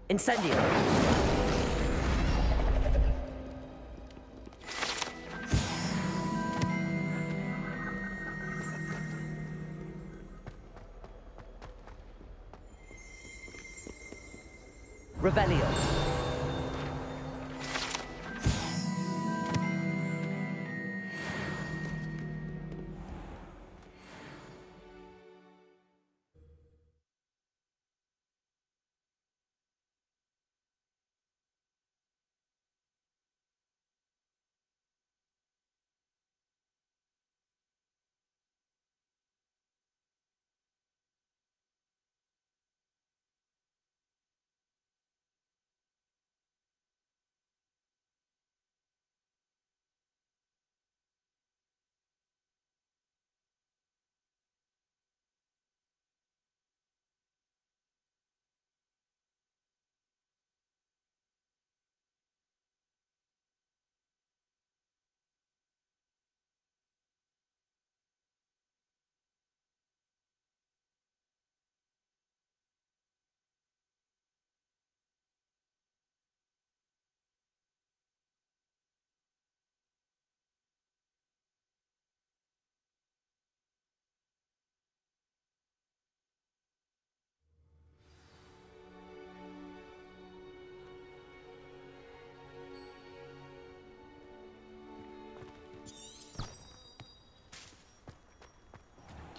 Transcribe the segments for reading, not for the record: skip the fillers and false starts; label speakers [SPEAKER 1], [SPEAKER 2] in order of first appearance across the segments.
[SPEAKER 1] Incendio. Revelio.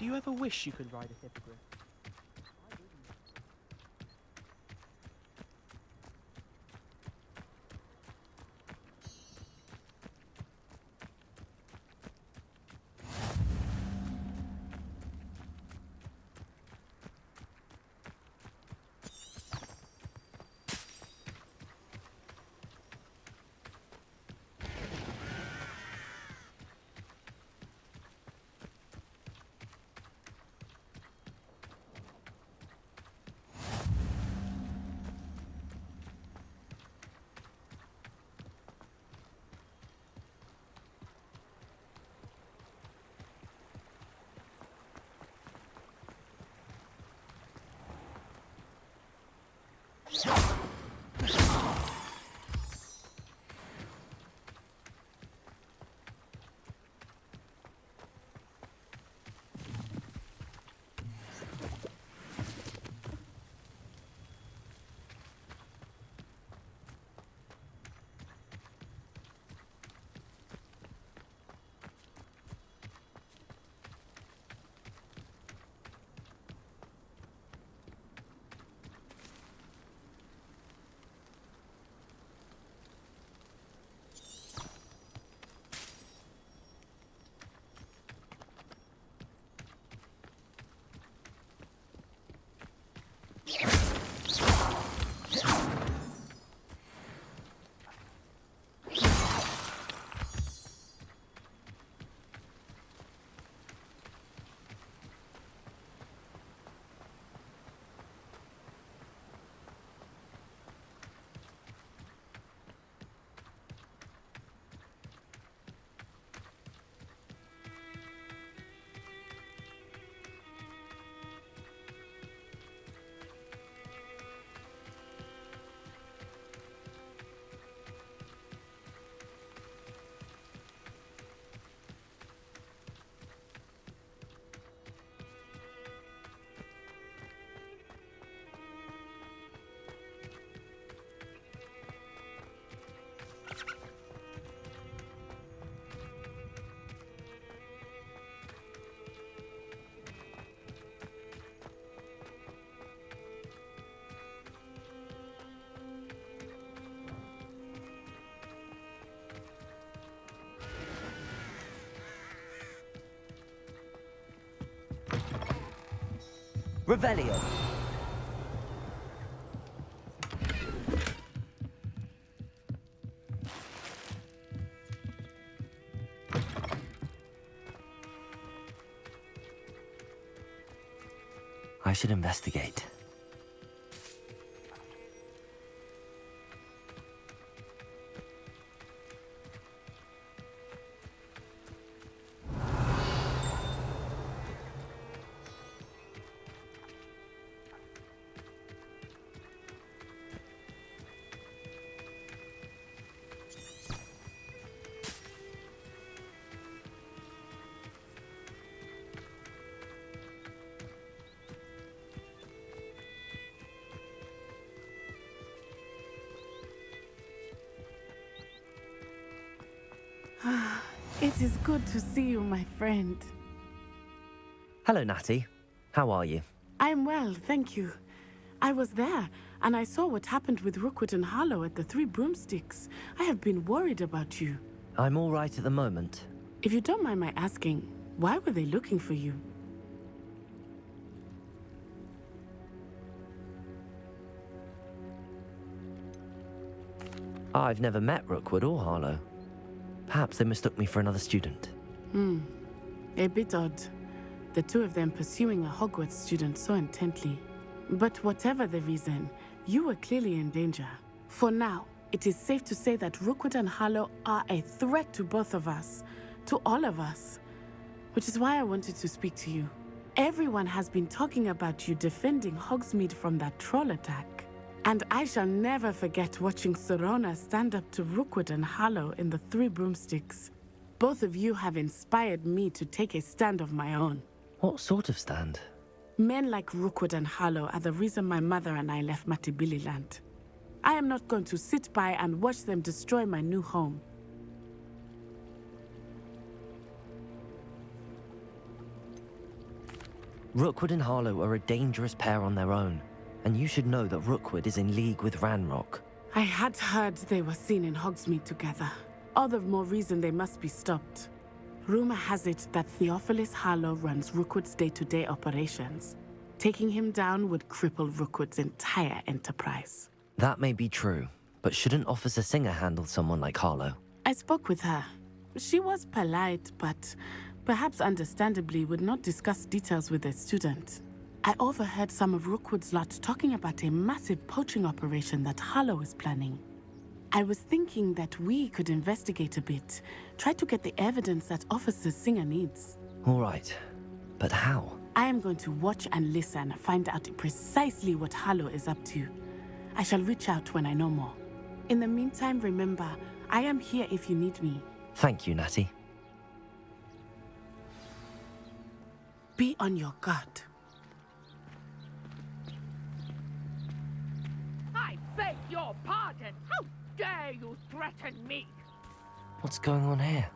[SPEAKER 2] Do you ever wish you could ride a hippogriff? Revelio. I should investigate.
[SPEAKER 3] It is good to see you, my friend.
[SPEAKER 1] Hello, Natty. How are you?
[SPEAKER 3] I am well, thank you. I was there, and I saw what happened with Rookwood and Harlow at the Three Broomsticks. I have been worried about you.
[SPEAKER 1] I'm all right at the moment.
[SPEAKER 3] If you don't mind my asking, why were they looking for you?
[SPEAKER 1] I've never met Rookwood or Harlow. Perhaps they mistook me for another student.
[SPEAKER 3] A bit odd. The two of them pursuing a Hogwarts student so intently. But whatever the reason, you were clearly in danger. For now, it is safe to say that Rookwood and Harlow are a threat to both of us. To all of us. Which is why I wanted to speak to you. Everyone has been talking about you defending Hogsmeade from that troll attack. And I shall never forget watching Sorona stand up to Rookwood and Harlow in the Three Broomsticks. Both of you have inspired me to take a stand of my own.
[SPEAKER 1] What sort of stand?
[SPEAKER 3] Men like Rookwood and Harlow are the reason my mother and I left Matabeleland. I am not going to sit by and watch them destroy my new home.
[SPEAKER 1] Rookwood and Harlow are a dangerous pair on their own, and you should know that Rookwood is in league with Ranrock.
[SPEAKER 3] I had heard they were seen in Hogsmeade together. All the more reason they must be stopped. Rumor has it that Theophilus Harlow runs Rookwood's day-to-day operations. Taking him down would cripple Rookwood's entire enterprise.
[SPEAKER 1] That may be true, but shouldn't Officer Singer handle someone like Harlow?
[SPEAKER 3] I spoke with her. She was polite, but perhaps understandably would not discuss details with a student. I overheard some of Rookwood's lot talking about a massive poaching operation that Harlow is planning. I was thinking that we could investigate a bit, try to get the evidence that Officer Singer needs.
[SPEAKER 1] All right, but how?
[SPEAKER 3] I am going to watch and listen, find out precisely what Harlow is up to. I shall reach out when I know more. In the meantime, remember, I am here if you need me.
[SPEAKER 1] Thank you, Natty.
[SPEAKER 3] Be on your guard.
[SPEAKER 4] I beg your pardon. How dare you threaten me?
[SPEAKER 1] What's going on here?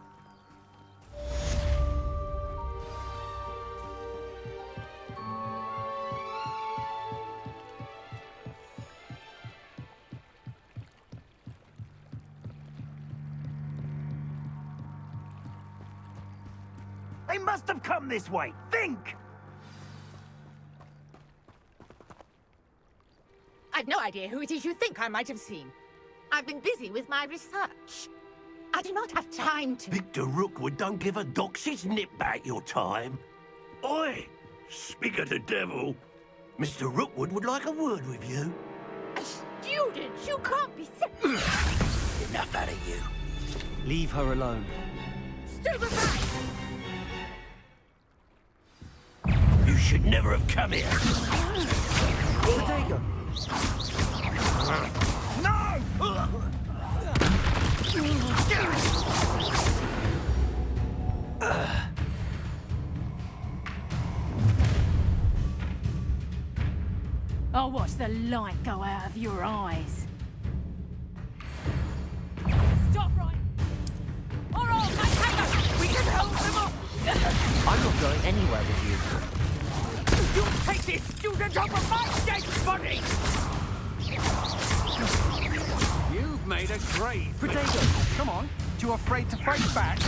[SPEAKER 5] They must have come this way. Think!
[SPEAKER 6] I've no idea who it is you think I might have seen. I've been busy with my research. I do not have time to...
[SPEAKER 5] Victor Rookwood don't give a doxy's nip back your time. Oi! Speak of the devil. Mr. Rookwood would like a word with you.
[SPEAKER 6] A student? You can't be
[SPEAKER 5] Enough out of you.
[SPEAKER 1] Leave her alone.
[SPEAKER 6] Stand aside!
[SPEAKER 5] You should never have come here.
[SPEAKER 1] Protego!
[SPEAKER 5] No!
[SPEAKER 6] I'll watch the light go out of your eyes. Stop right! Or I'll make cover! We can hold them up!
[SPEAKER 1] I'm not going anywhere with you.
[SPEAKER 4] You take this student off of my dead body!
[SPEAKER 7] You've made a grave.
[SPEAKER 1] Protego!
[SPEAKER 7] Come on. Too afraid to fight back?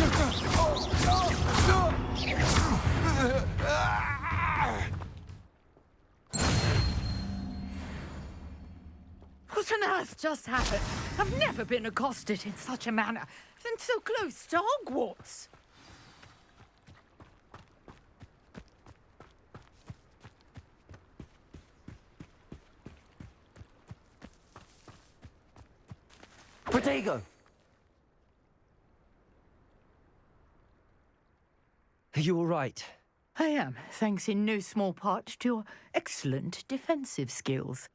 [SPEAKER 6] What on earth just happened? I've never been accosted in such a manner, and so close to Hogwarts.
[SPEAKER 1] Protego! Are you all right?
[SPEAKER 6] I am, thanks in no small part to your excellent defensive skills.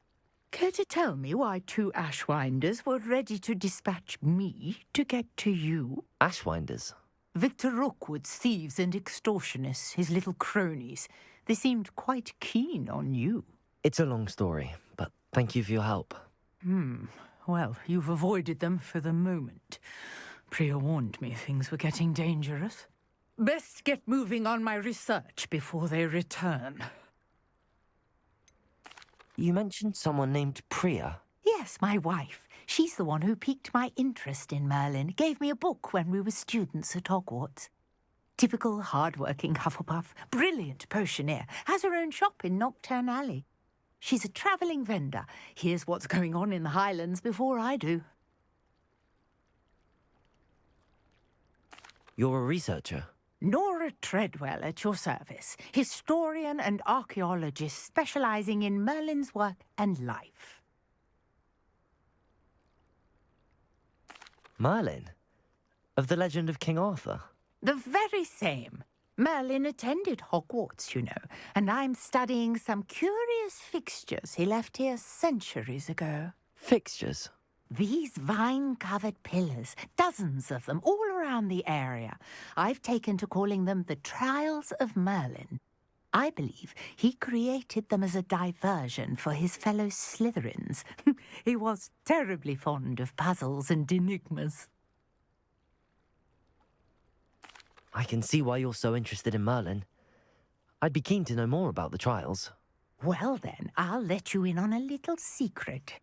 [SPEAKER 6] Care to tell me why two Ashwinders were ready to dispatch me to get to you?
[SPEAKER 1] Ashwinders?
[SPEAKER 6] Victor Rookwood's thieves and extortionists, his little cronies. They seemed quite keen on you.
[SPEAKER 1] It's a long story, but thank you for your help.
[SPEAKER 6] Well, you've avoided them for the moment. Priya warned me things were getting dangerous. Best get moving on my research before they return.
[SPEAKER 1] You mentioned someone named Priya.
[SPEAKER 6] Yes, my wife. She's the one who piqued my interest in Merlin. Gave me a book when we were students at Hogwarts. Typical hard-working Hufflepuff, brilliant potioneer, has her own shop in Knockturn Alley. She's a travelling vendor. Hears what's going on in the Highlands before I do.
[SPEAKER 1] You're a researcher.
[SPEAKER 6] Nora Treadwell at your service, historian and archaeologist specialising in Merlin's work and life.
[SPEAKER 1] Merlin? Of the legend of King Arthur?
[SPEAKER 6] The very same. Merlin attended Hogwarts, you know, and I'm studying some curious fixtures he left here centuries ago.
[SPEAKER 1] Fixtures?
[SPEAKER 6] These vine-covered pillars, dozens of them, all around the area. I've taken to calling them the Trials of Merlin. I believe he created them as a diversion for his fellow Slytherins. He was terribly fond of puzzles and enigmas.
[SPEAKER 1] I can see why you're so interested in Merlin. I'd be keen to know more about the trials.
[SPEAKER 6] Well then, I'll let you in on a little secret.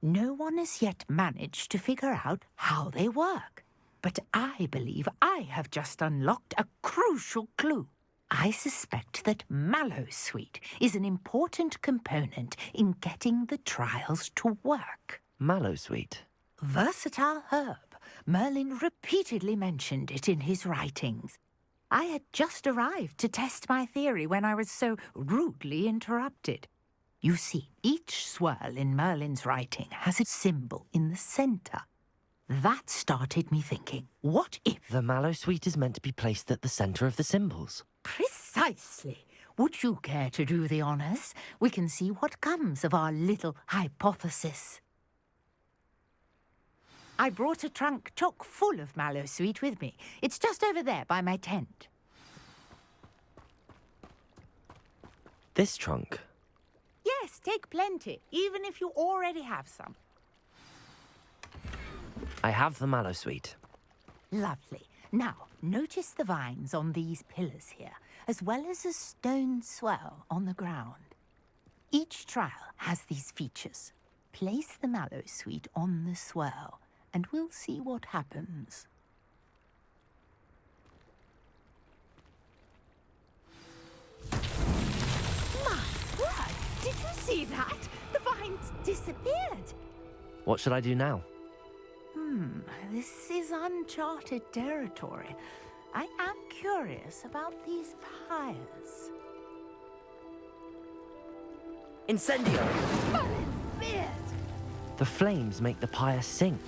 [SPEAKER 6] No one has yet managed to figure out how they work. But I believe I have just unlocked a crucial clue. I suspect that Mallowsweet is an important component in getting the trials to work.
[SPEAKER 1] Mallowsweet?
[SPEAKER 6] Versatile herb. Merlin repeatedly mentioned it in his writings. I had just arrived to test my theory when I was so rudely interrupted. You see, each swirl in Merlin's writing has a symbol in the centre. That started me thinking, what if...
[SPEAKER 1] The Mallowsweet is meant to be placed at the centre of the symbols.
[SPEAKER 6] Precisely. Would you care to do the honours? We can see what comes of our little hypothesis. I brought a trunk chock full of Mallowsweet with me. It's just over there by my tent.
[SPEAKER 1] This trunk?
[SPEAKER 6] Yes, take plenty, even if you already have some.
[SPEAKER 1] I have the Mallowsweet.
[SPEAKER 6] Lovely. Now, notice the vines on these pillars here, as well as a stone swirl on the ground. Each trial has these features. Place the Mallowsweet on the swirl, and we'll see what happens. My word! Did you see that? The vines disappeared.
[SPEAKER 1] What should I do now?
[SPEAKER 6] This is uncharted territory. I am curious about these pyres.
[SPEAKER 1] Incendio!
[SPEAKER 6] Merlin's beard!
[SPEAKER 1] The flames make the pyre sink.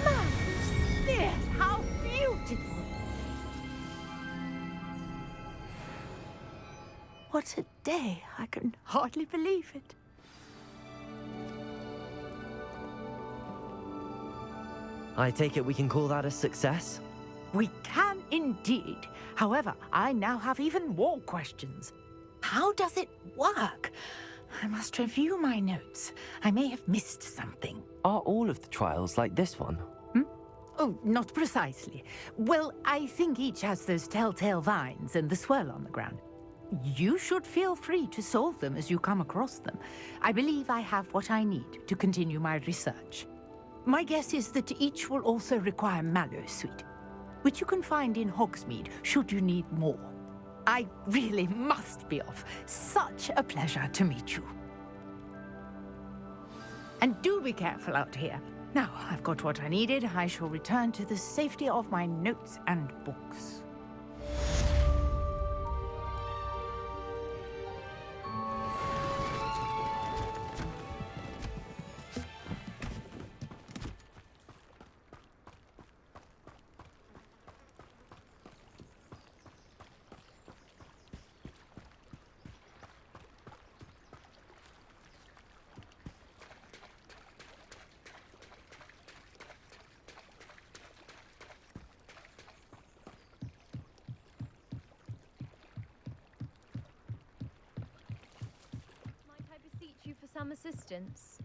[SPEAKER 6] Merlin's beard! How beautiful! What a day! I can hardly believe it.
[SPEAKER 1] I take it we can call that a success?
[SPEAKER 6] We can indeed. However, I now have even more questions. How does it work? I must review my notes. I may have missed something.
[SPEAKER 1] Are all of the trials like this one?
[SPEAKER 6] Oh, not precisely. Well, I think each has those telltale vines and the swirl on the ground. You should feel free to solve them as you come across them. I believe I have what I need to continue my research. My guess is that each will also require Mallowsweet, which you can find in Hogsmeade should you need more. I really must be off. Such a pleasure to meet you. And do be careful out here. Now, I've got what I needed. I shall return to the safety of my notes and books.
[SPEAKER 8] some assistance?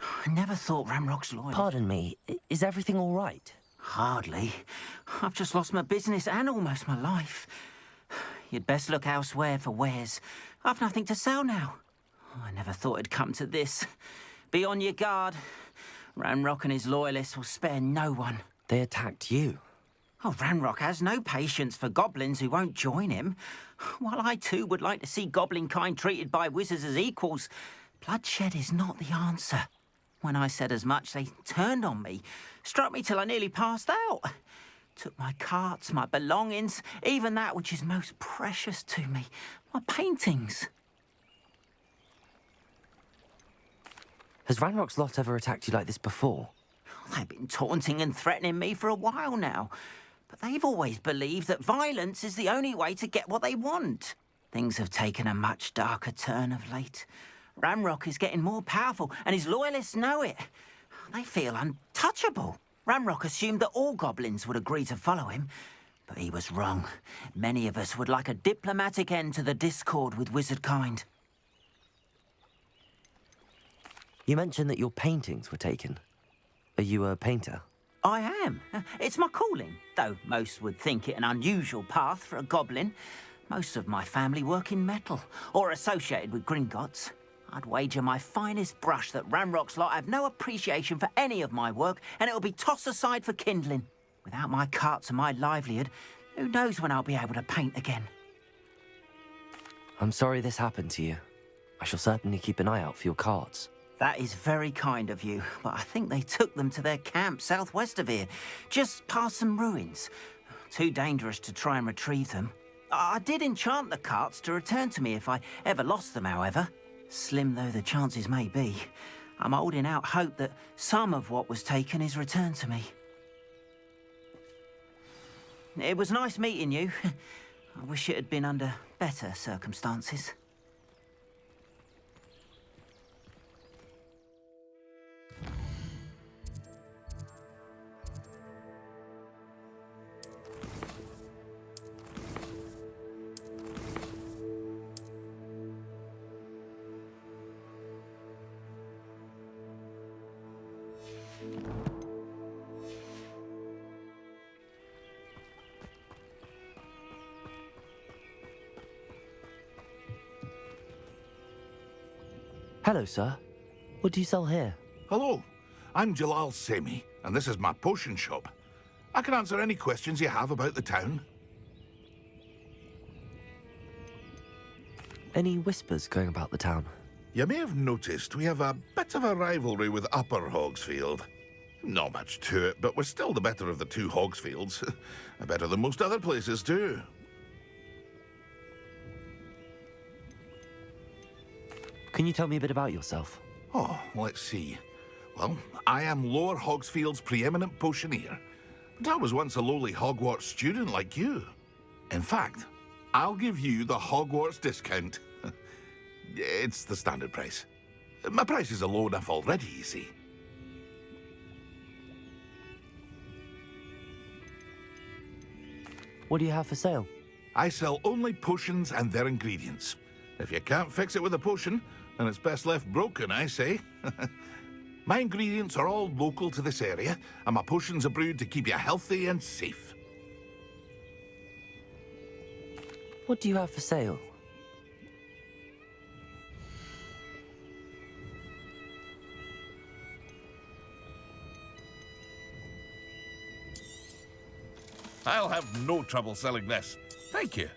[SPEAKER 9] I never thought Ramrock's loyal.
[SPEAKER 1] Pardon me, is everything all right?
[SPEAKER 9] Hardly. I've just lost my business and almost my life. You'd best look elsewhere for wares. I've nothing to sell now. I never thought it'd come to this. Be on your guard. Ranrock and his loyalists will spare no one.
[SPEAKER 1] They attacked you.
[SPEAKER 9] Oh, Ranrock has no patience for goblins who won't join him. While I too would like to see goblin kind treated by wizards as equals, bloodshed is not the answer. When I said as much, they turned on me, struck me till I nearly passed out. Took my carts, my belongings, even that which is most precious to me, my paintings.
[SPEAKER 1] Has Ranrock's lot ever attacked you like this before?
[SPEAKER 9] They've been taunting and threatening me for a while now, but they've always believed that violence is the only way to get what they want. Things have taken a much darker turn of late. Ranrock is getting more powerful, and his loyalists know it. They feel untouchable. Ranrock assumed that all goblins would agree to follow him, but he was wrong. Many of us would like a diplomatic end to the discord with wizard kind.
[SPEAKER 1] You mentioned that your paintings were taken. Are you a painter?
[SPEAKER 9] I am. It's my calling, though most would think it an unusual path for a goblin. Most of my family work in metal, or associated with Gringotts. I'd wager my finest brush that Ranrock's lot have no appreciation for any of my work, and it'll be tossed aside for kindling. Without my carts and my livelihood, who knows when I'll be able to paint again?
[SPEAKER 1] I'm sorry this happened to you. I shall certainly keep an eye out for your cards.
[SPEAKER 9] That is very kind of you, but I think they took them to their camp southwest of here, just past some ruins. Too dangerous to try and retrieve them. I did enchant the carts to return to me if I ever lost them, however. Slim though the chances may be, I'm holding out hope that some of what was taken is returned to me. It was nice meeting you. I wish it had been under better circumstances.
[SPEAKER 1] Hello, sir. What do you sell here?
[SPEAKER 10] Hello, I'm Jalal Semi, and this is my potion shop. I can answer any questions you have about the town.
[SPEAKER 1] Any whispers going about the town?
[SPEAKER 10] You may have noticed we have a bit of a rivalry with Upper Hogsfield. Not much to it, but we're still the better of the two Hogsfields. Better than most other places, too.
[SPEAKER 1] Can you tell me a bit about yourself?
[SPEAKER 10] Oh, let's see. Well, I am Lower Hogsfield's preeminent potioneer, but I was once a lowly Hogwarts student like you. In fact, I'll give you the Hogwarts discount. It's the standard price. My prices are low enough already, you see.
[SPEAKER 1] What do you have for sale?
[SPEAKER 10] I sell only potions and their ingredients. If you can't fix it with a potion, then it's best left broken, I say. My ingredients are all local to this area, and my potions are brewed to keep you healthy and safe.
[SPEAKER 1] What do you have for sale?
[SPEAKER 10] I'll have no trouble selling this. Thank you.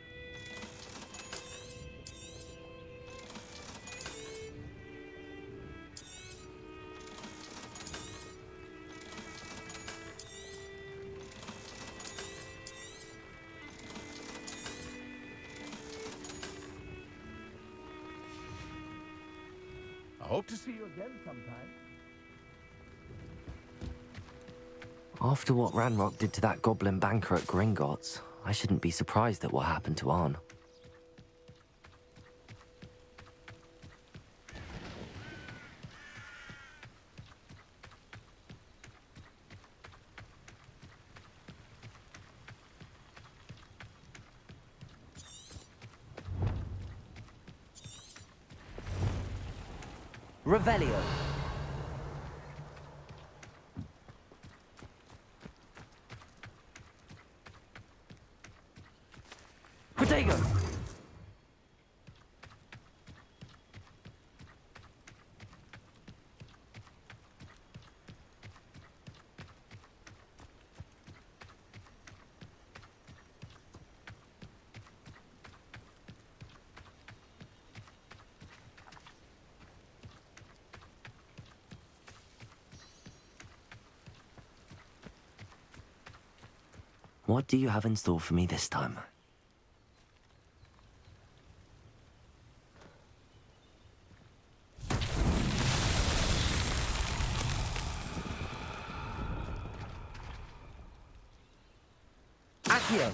[SPEAKER 10] I hope to see you again sometime.
[SPEAKER 1] After what Ranrock did to that goblin banker at Gringotts, I shouldn't be surprised at what happened to Arn. Revelio. Protego. What do you have in store for me this time? Accio!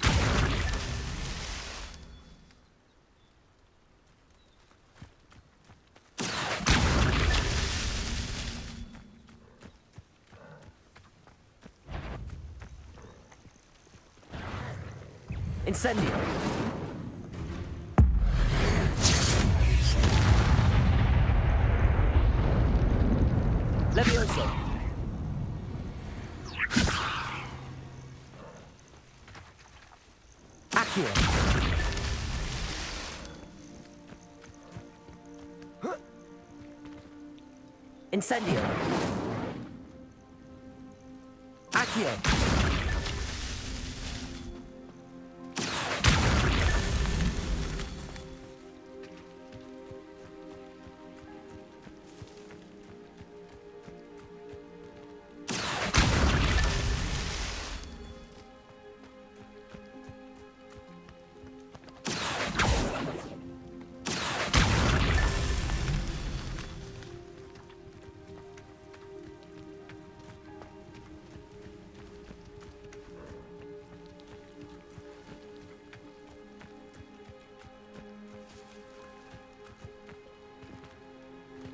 [SPEAKER 1] Incendio! Levioso! Accio! Incendio! Accio!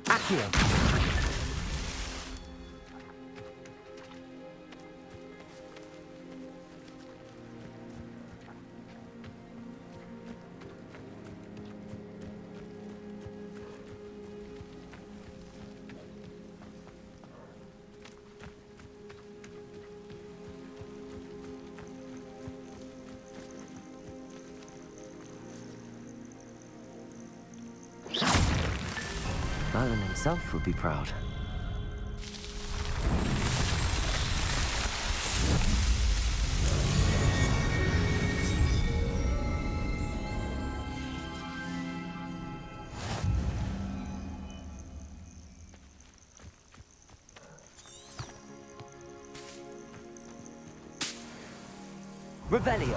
[SPEAKER 1] Accio! Merlin himself would be proud. Revelio.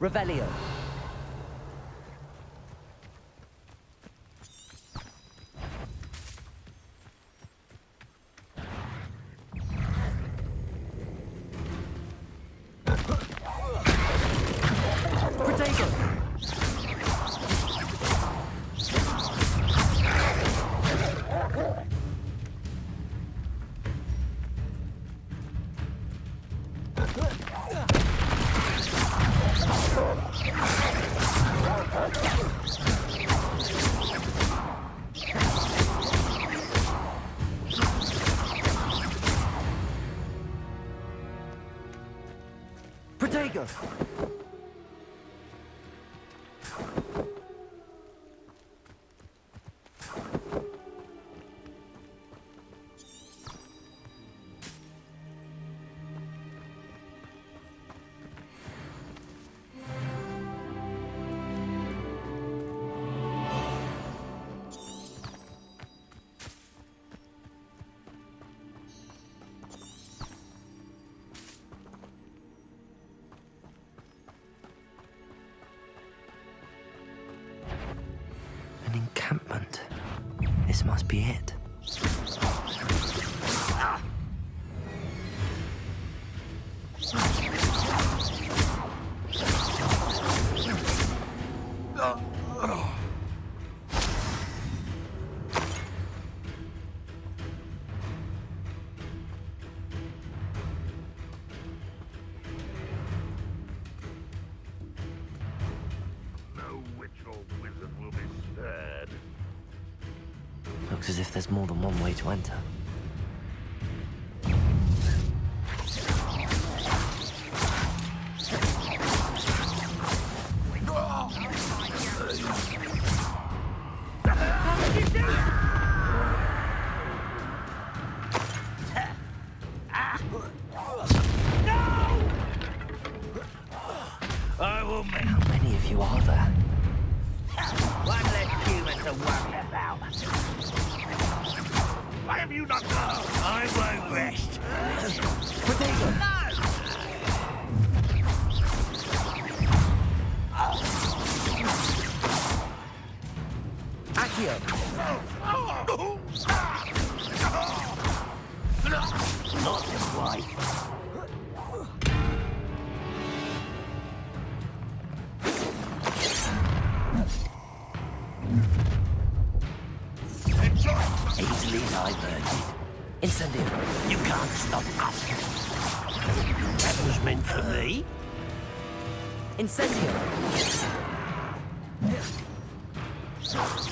[SPEAKER 1] Revelio. Protego. Protego. encampment. This must be it.
[SPEAKER 5] No witch or wizard will be spared.
[SPEAKER 1] Looks as if there's more than one way to enter.
[SPEAKER 5] I will make
[SPEAKER 1] How many of you are there?
[SPEAKER 9] One less human to worry about.
[SPEAKER 5] Why have you not gone? I won't rest.
[SPEAKER 1] Accio!
[SPEAKER 5] Not quite.
[SPEAKER 1] Easily diverted. Incendio!
[SPEAKER 5] You can't stop us. That was meant for me.
[SPEAKER 1] Incendio!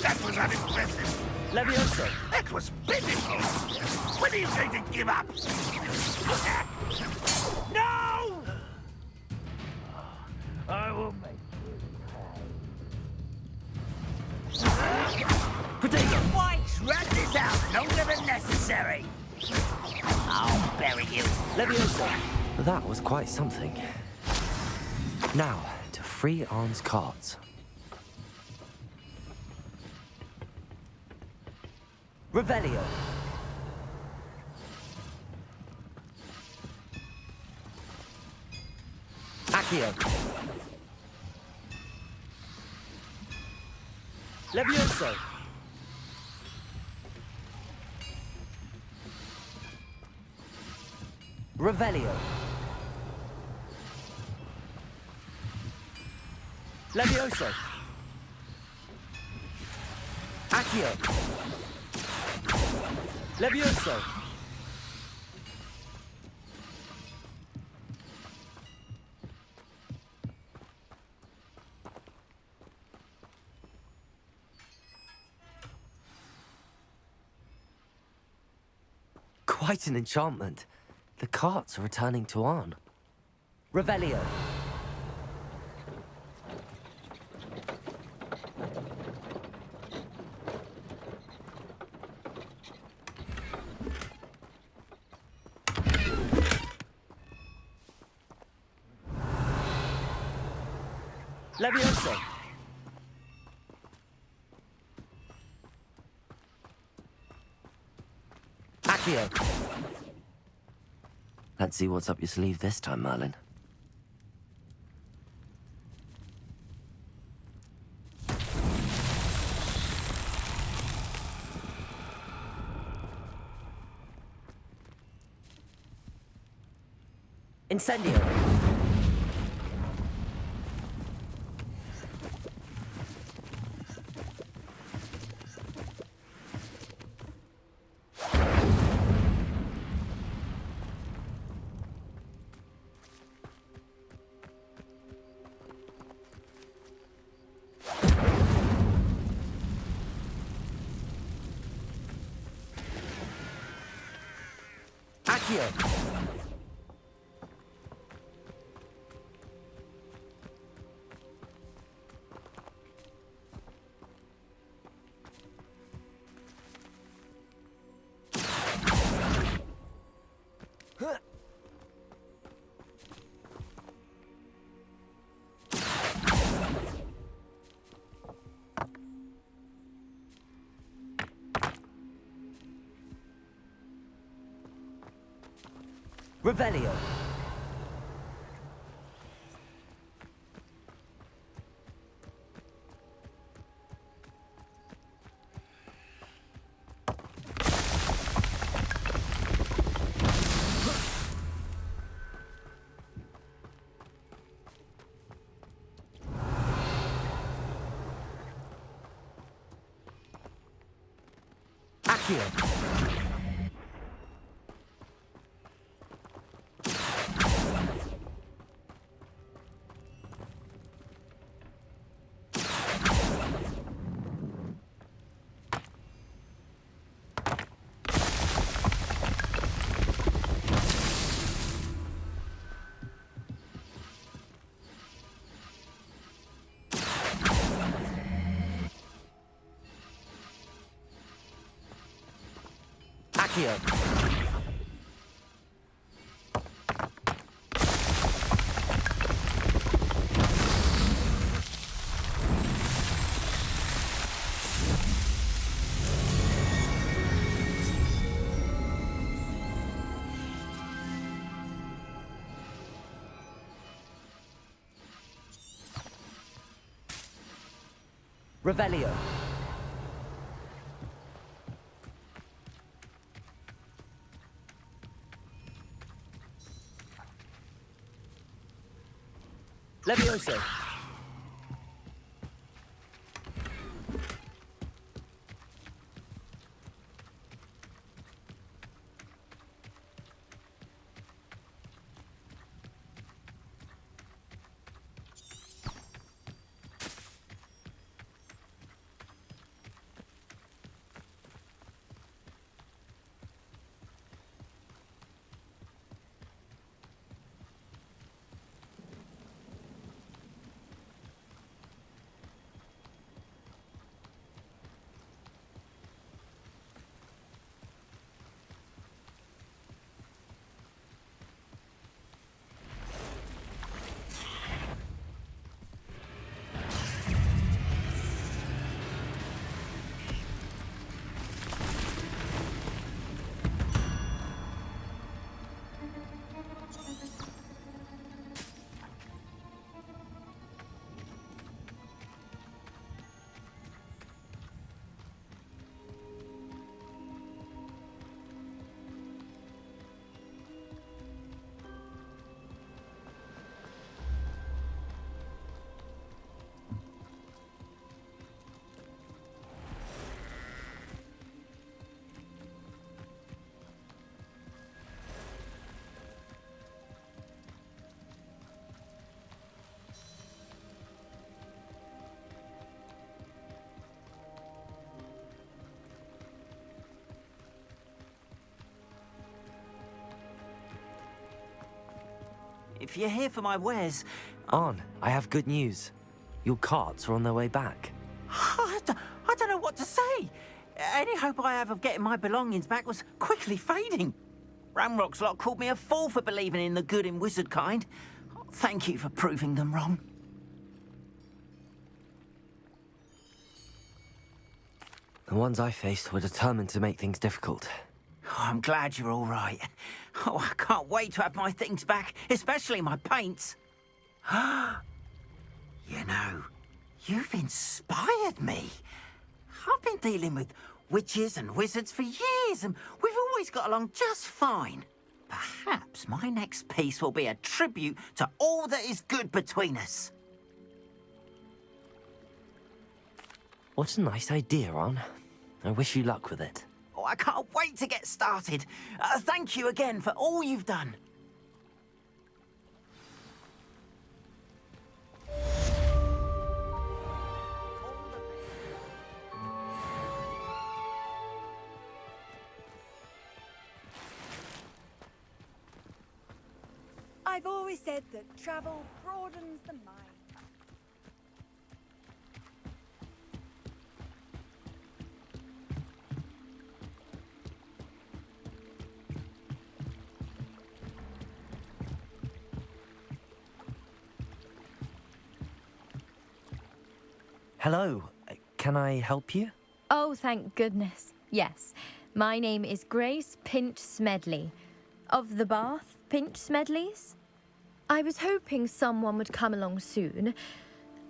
[SPEAKER 5] That was unimpressive.
[SPEAKER 1] Levioso!
[SPEAKER 5] That was pitiful. When are you going to give up? No! I will make
[SPEAKER 1] Potato!
[SPEAKER 9] Whites, run this out longer than necessary. I'll bury you.
[SPEAKER 1] Levioso! That was quite something. Now, to free Arn's cards. Revelio! Accio! Levioso! Revelio! Levioso! Accio! Levioso! Quite an enchantment. The carts are returning to Arn. Revelio. Levioso. Accio. Let's see what's up your sleeve this time, Merlin. Incendio. Accio. Revelio. Accio. Accio. Revelio. Levioso.
[SPEAKER 9] If you're here for my wares...
[SPEAKER 1] Arn, I have good news. Your carts are on their way back.
[SPEAKER 9] I don't know what to say. Any hope I have of getting my belongings back was quickly fading. Ramrock's lot called me a fool for believing in the good in wizard kind. Thank you for proving them wrong.
[SPEAKER 1] The ones I faced were determined to make things difficult.
[SPEAKER 9] Oh, I'm glad you're all right. Oh, I can't wait to have my things back, especially my paints. You know, you've inspired me. I've been dealing with witches and wizards for years, and we've always got along just fine. Perhaps my next piece will be a tribute to all that is good between us.
[SPEAKER 1] What a nice idea, Arn. I wish you luck with it.
[SPEAKER 9] Oh, I can't wait to get started. Thank you again for all you've done.
[SPEAKER 8] I've always said that travel broadens the mind.
[SPEAKER 1] Hello, can I help you?
[SPEAKER 11] Oh, thank goodness. Yes. My name is Grace Pinch Smedley. Of the Bath Pinch Smedleys? I was hoping someone would come along soon.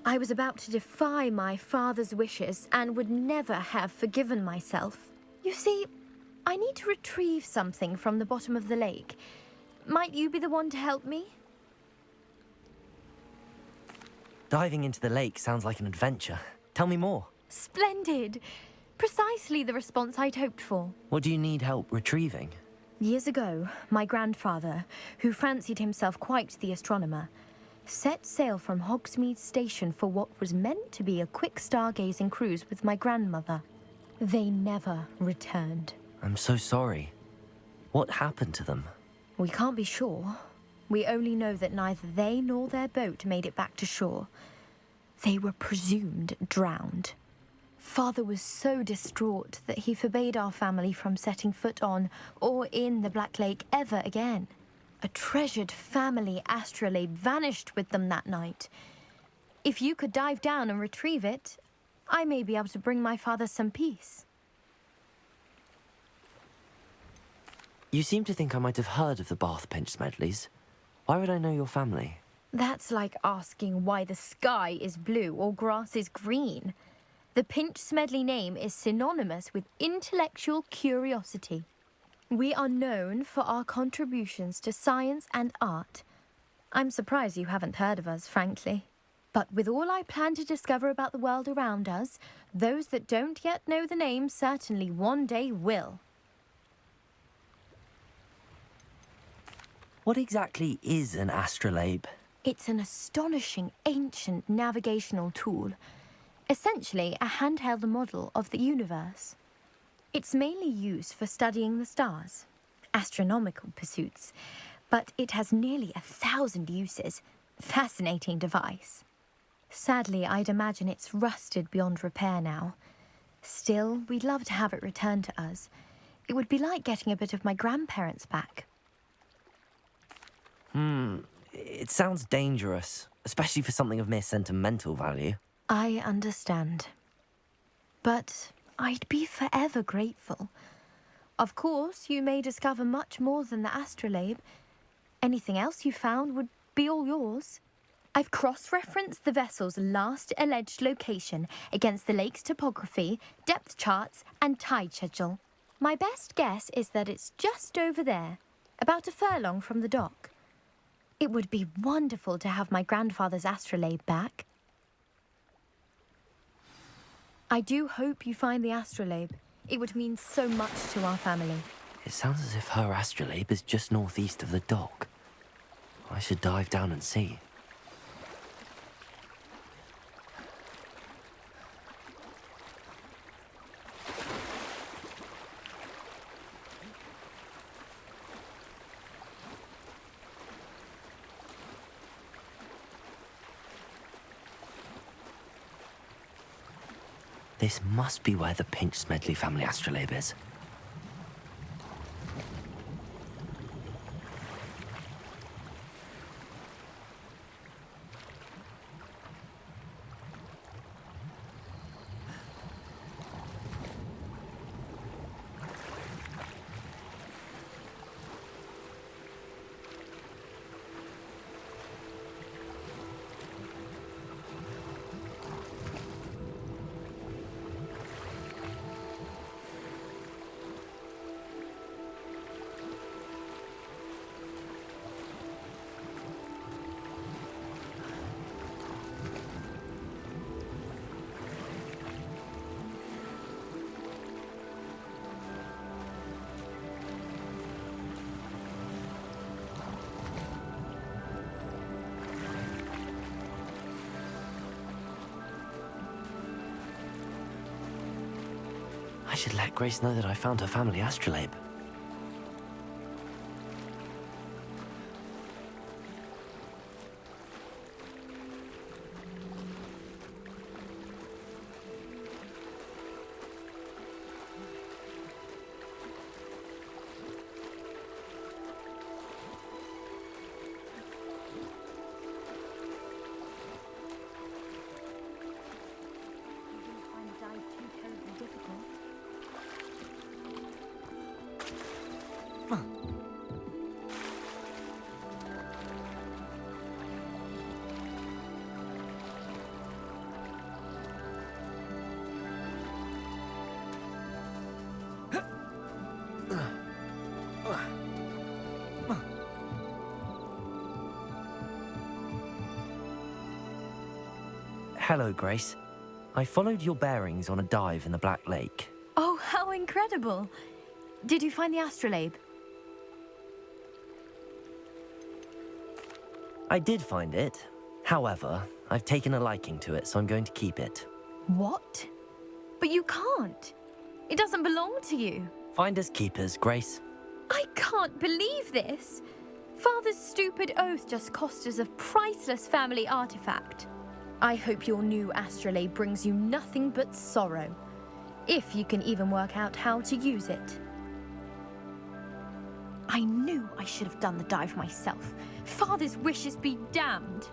[SPEAKER 11] I was about to defy my father's wishes and would never have forgiven myself. You see, I need to retrieve something from the bottom of the lake. Might you be the one to help me?
[SPEAKER 1] Diving into the lake sounds like an adventure. Tell me more.
[SPEAKER 11] Splendid! Precisely the response I'd hoped for.
[SPEAKER 1] What do you need help retrieving?
[SPEAKER 11] Years ago, my grandfather, who fancied himself quite the astronomer, set sail from Hogsmeade Station for what was meant to be a quick stargazing cruise with my grandmother. They never returned.
[SPEAKER 1] I'm so sorry. What happened to them?
[SPEAKER 11] We can't be sure. We only know that neither they nor their boat made it back to shore. They were presumed drowned. Father was so distraught that he forbade our family from setting foot on or in the Black Lake ever again. A treasured family astrolabe vanished with them that night. If you could dive down and retrieve it, I may be able to bring my father some peace.
[SPEAKER 1] You seem to think I might have heard of the Bath Pinch Smedleys. Why would I know your family?
[SPEAKER 11] That's like asking why the sky is blue or grass is green. The Pinch Smedley name is synonymous with intellectual curiosity. We are known for our contributions to science and art. I'm surprised you haven't heard of us, frankly. But with all I plan to discover about the world around us, those that don't yet know the name certainly one day will.
[SPEAKER 1] What exactly is an astrolabe?
[SPEAKER 11] It's an astonishing ancient navigational tool. Essentially a handheld model of the universe. It's mainly used for studying the stars, astronomical pursuits, but it has nearly 1,000 uses. Fascinating device. Sadly, I'd imagine it's rusted beyond repair now. Still, we'd love to have it returned to us. It would be like getting a bit of my grandparents back.
[SPEAKER 1] It sounds dangerous, especially for something of mere sentimental value.
[SPEAKER 11] I understand. But I'd be forever grateful. Of course, you may discover much more than the astrolabe. Anything else you found would be all yours. I've cross-referenced the vessel's last alleged location against the lake's topography, depth charts, and tide schedule. My best guess is that it's just over there, about a furlong from the dock. It would be wonderful to have my grandfather's astrolabe back. I do hope you find the astrolabe. It would mean so much to our family.
[SPEAKER 1] It sounds as if her astrolabe is just northeast of the dock. I should dive down and see. This must be where the Pinch Smedley family astrolabe is. I should let Grace know that I found her family astrolabe. Hello, Grace. I followed your bearings on a dive in the Black Lake.
[SPEAKER 11] Oh, how incredible! Did you find the astrolabe?
[SPEAKER 1] I did find it. However, I've taken a liking to it, so I'm going to keep it.
[SPEAKER 11] What? But you can't. It doesn't belong to you.
[SPEAKER 1] Finders keepers, Grace.
[SPEAKER 11] I can't believe this. Father's stupid oath just cost us a priceless family artifact. I hope your new astrolabe brings you nothing but sorrow, if you can even work out how to use it. I knew I should have done the dive myself. Father's wishes be damned.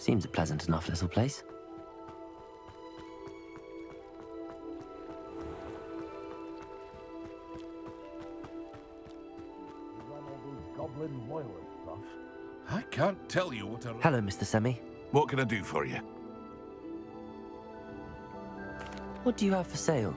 [SPEAKER 1] Seems a pleasant enough little place.
[SPEAKER 10] I can't tell you what a...
[SPEAKER 1] Hello, Mr. Semi.
[SPEAKER 10] What can I do for you?
[SPEAKER 1] What do you have for sale?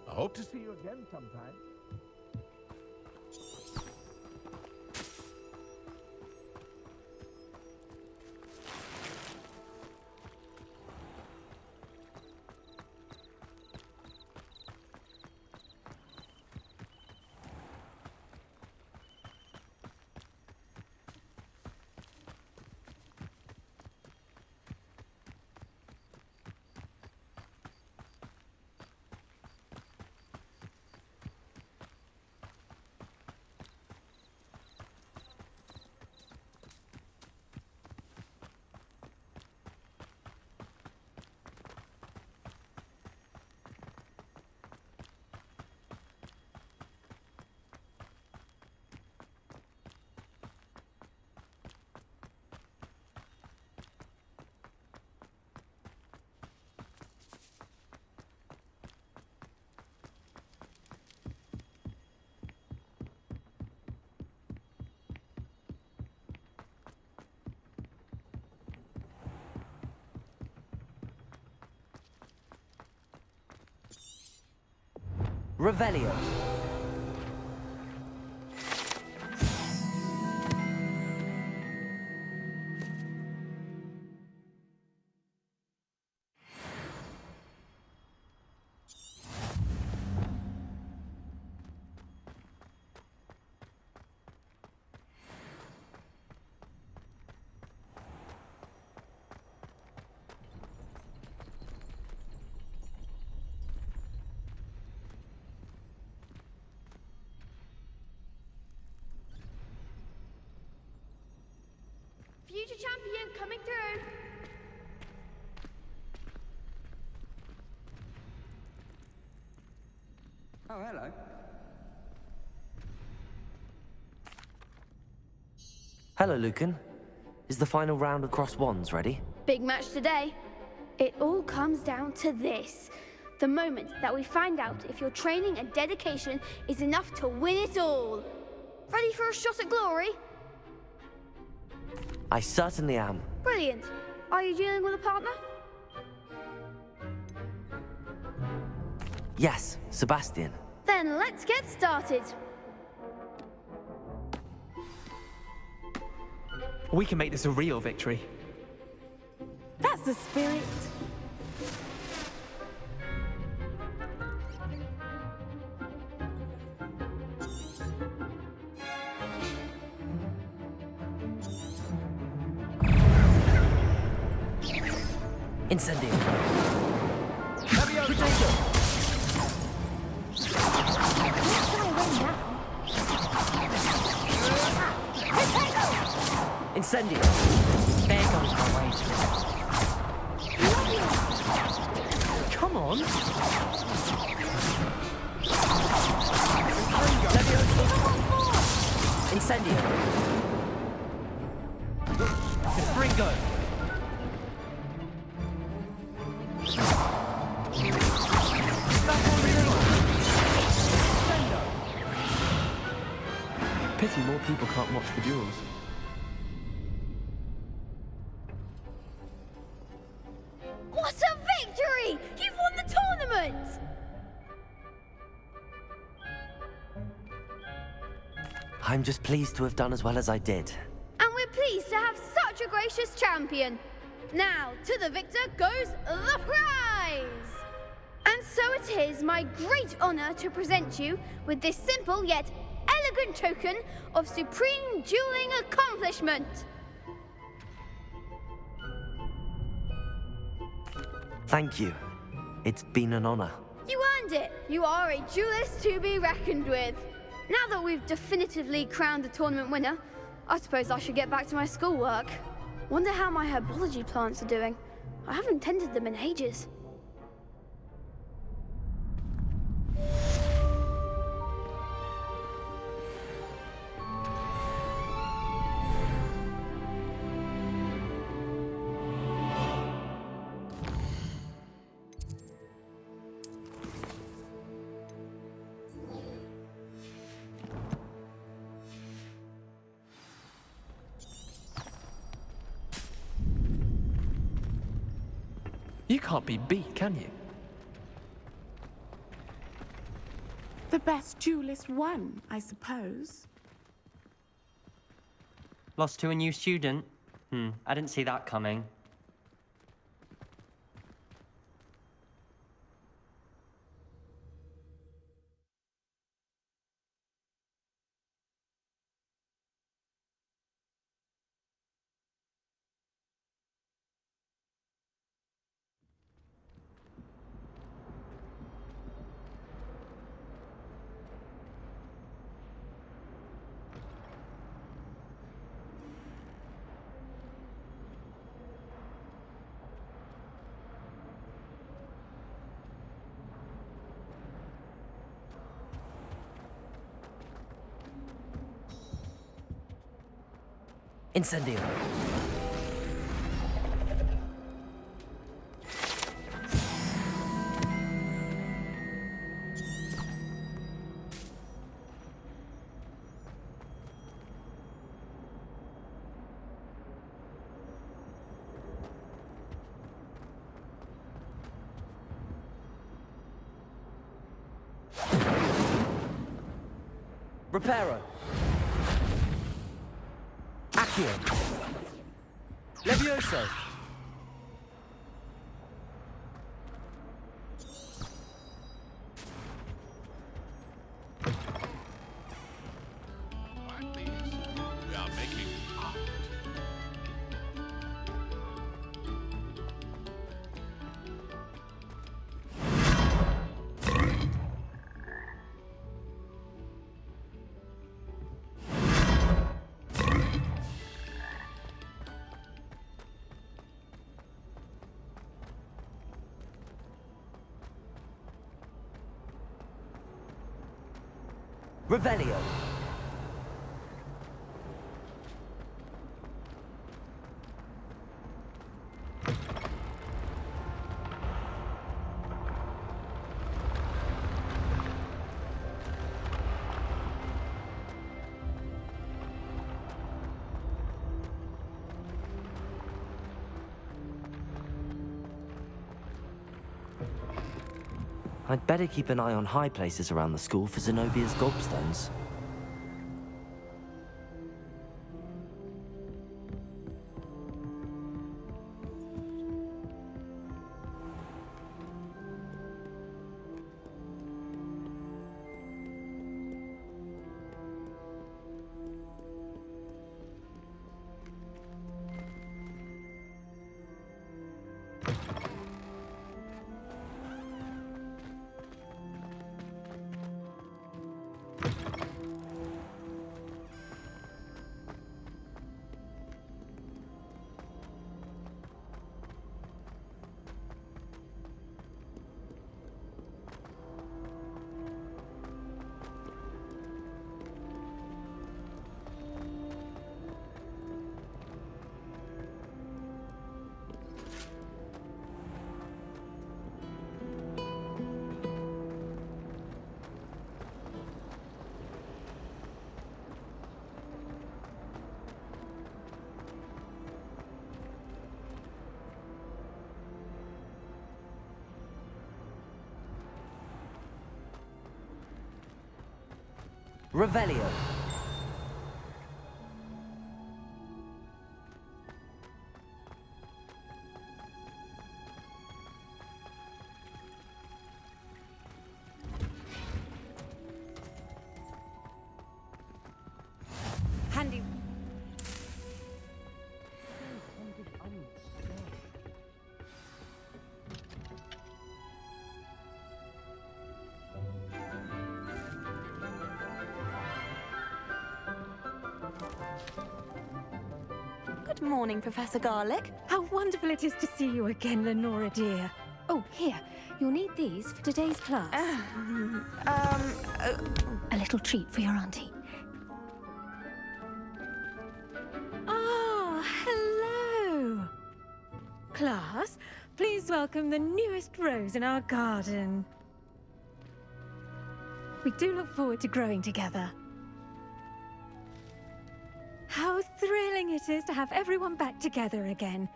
[SPEAKER 10] I hope to see you again sometime.
[SPEAKER 1] Revelio.
[SPEAKER 12] Oh, hello.
[SPEAKER 1] Hello, Lucan. Is the final round of Cross Wands ready?
[SPEAKER 13] Big match today. It all comes down to this. The moment that we find out if your training and dedication is enough to win it all. Ready for a shot at glory?
[SPEAKER 1] I certainly am.
[SPEAKER 13] Brilliant. Are you dealing with a partner?
[SPEAKER 1] Yes, Sebastian.
[SPEAKER 13] Then let's get started.
[SPEAKER 2] We can make this a real victory.
[SPEAKER 3] That's the spirit.
[SPEAKER 1] Incendio. Incendio.
[SPEAKER 6] There goes my wager.
[SPEAKER 2] Come on.
[SPEAKER 1] Incendio.
[SPEAKER 2] Fringo. Pity more people can't watch the duels.
[SPEAKER 13] What a victory! You've won the tournament!
[SPEAKER 1] I'm just pleased to have done as well as I did.
[SPEAKER 13] And we're pleased to have such a gracious champion. Now, to the victor goes the prize! And so it is my great honor to present you with this simple yet elegant token of supreme dueling accomplishment.
[SPEAKER 1] Thank you. It's been an honor.
[SPEAKER 13] You earned it. You are a duelist to be reckoned with. Now that we've definitively crowned the tournament winner, I suppose I should get back to my schoolwork. Wonder how my herbology plants are doing. I haven't tended them in ages.
[SPEAKER 2] You can't be beat, can you?
[SPEAKER 3] The best duelist won, I suppose.
[SPEAKER 12] Lost to a new student? I didn't see that coming.
[SPEAKER 1] Incendio. Reparo. Accio. Levioso.
[SPEAKER 10] We are making art.
[SPEAKER 1] Revelio. I'd better keep an eye on high places around the school for Zenobia's gobstones. Revelio.
[SPEAKER 8] Handy.
[SPEAKER 14] Good morning, Professor Garlick.
[SPEAKER 15] How wonderful it is to see you again, Lenora dear. Oh, here. You'll need these for today's class. A little treat for your auntie. Ah, hello. Class, please welcome the newest rose in our garden. We do look forward to growing together. How thrilling it is to have everyone back together again.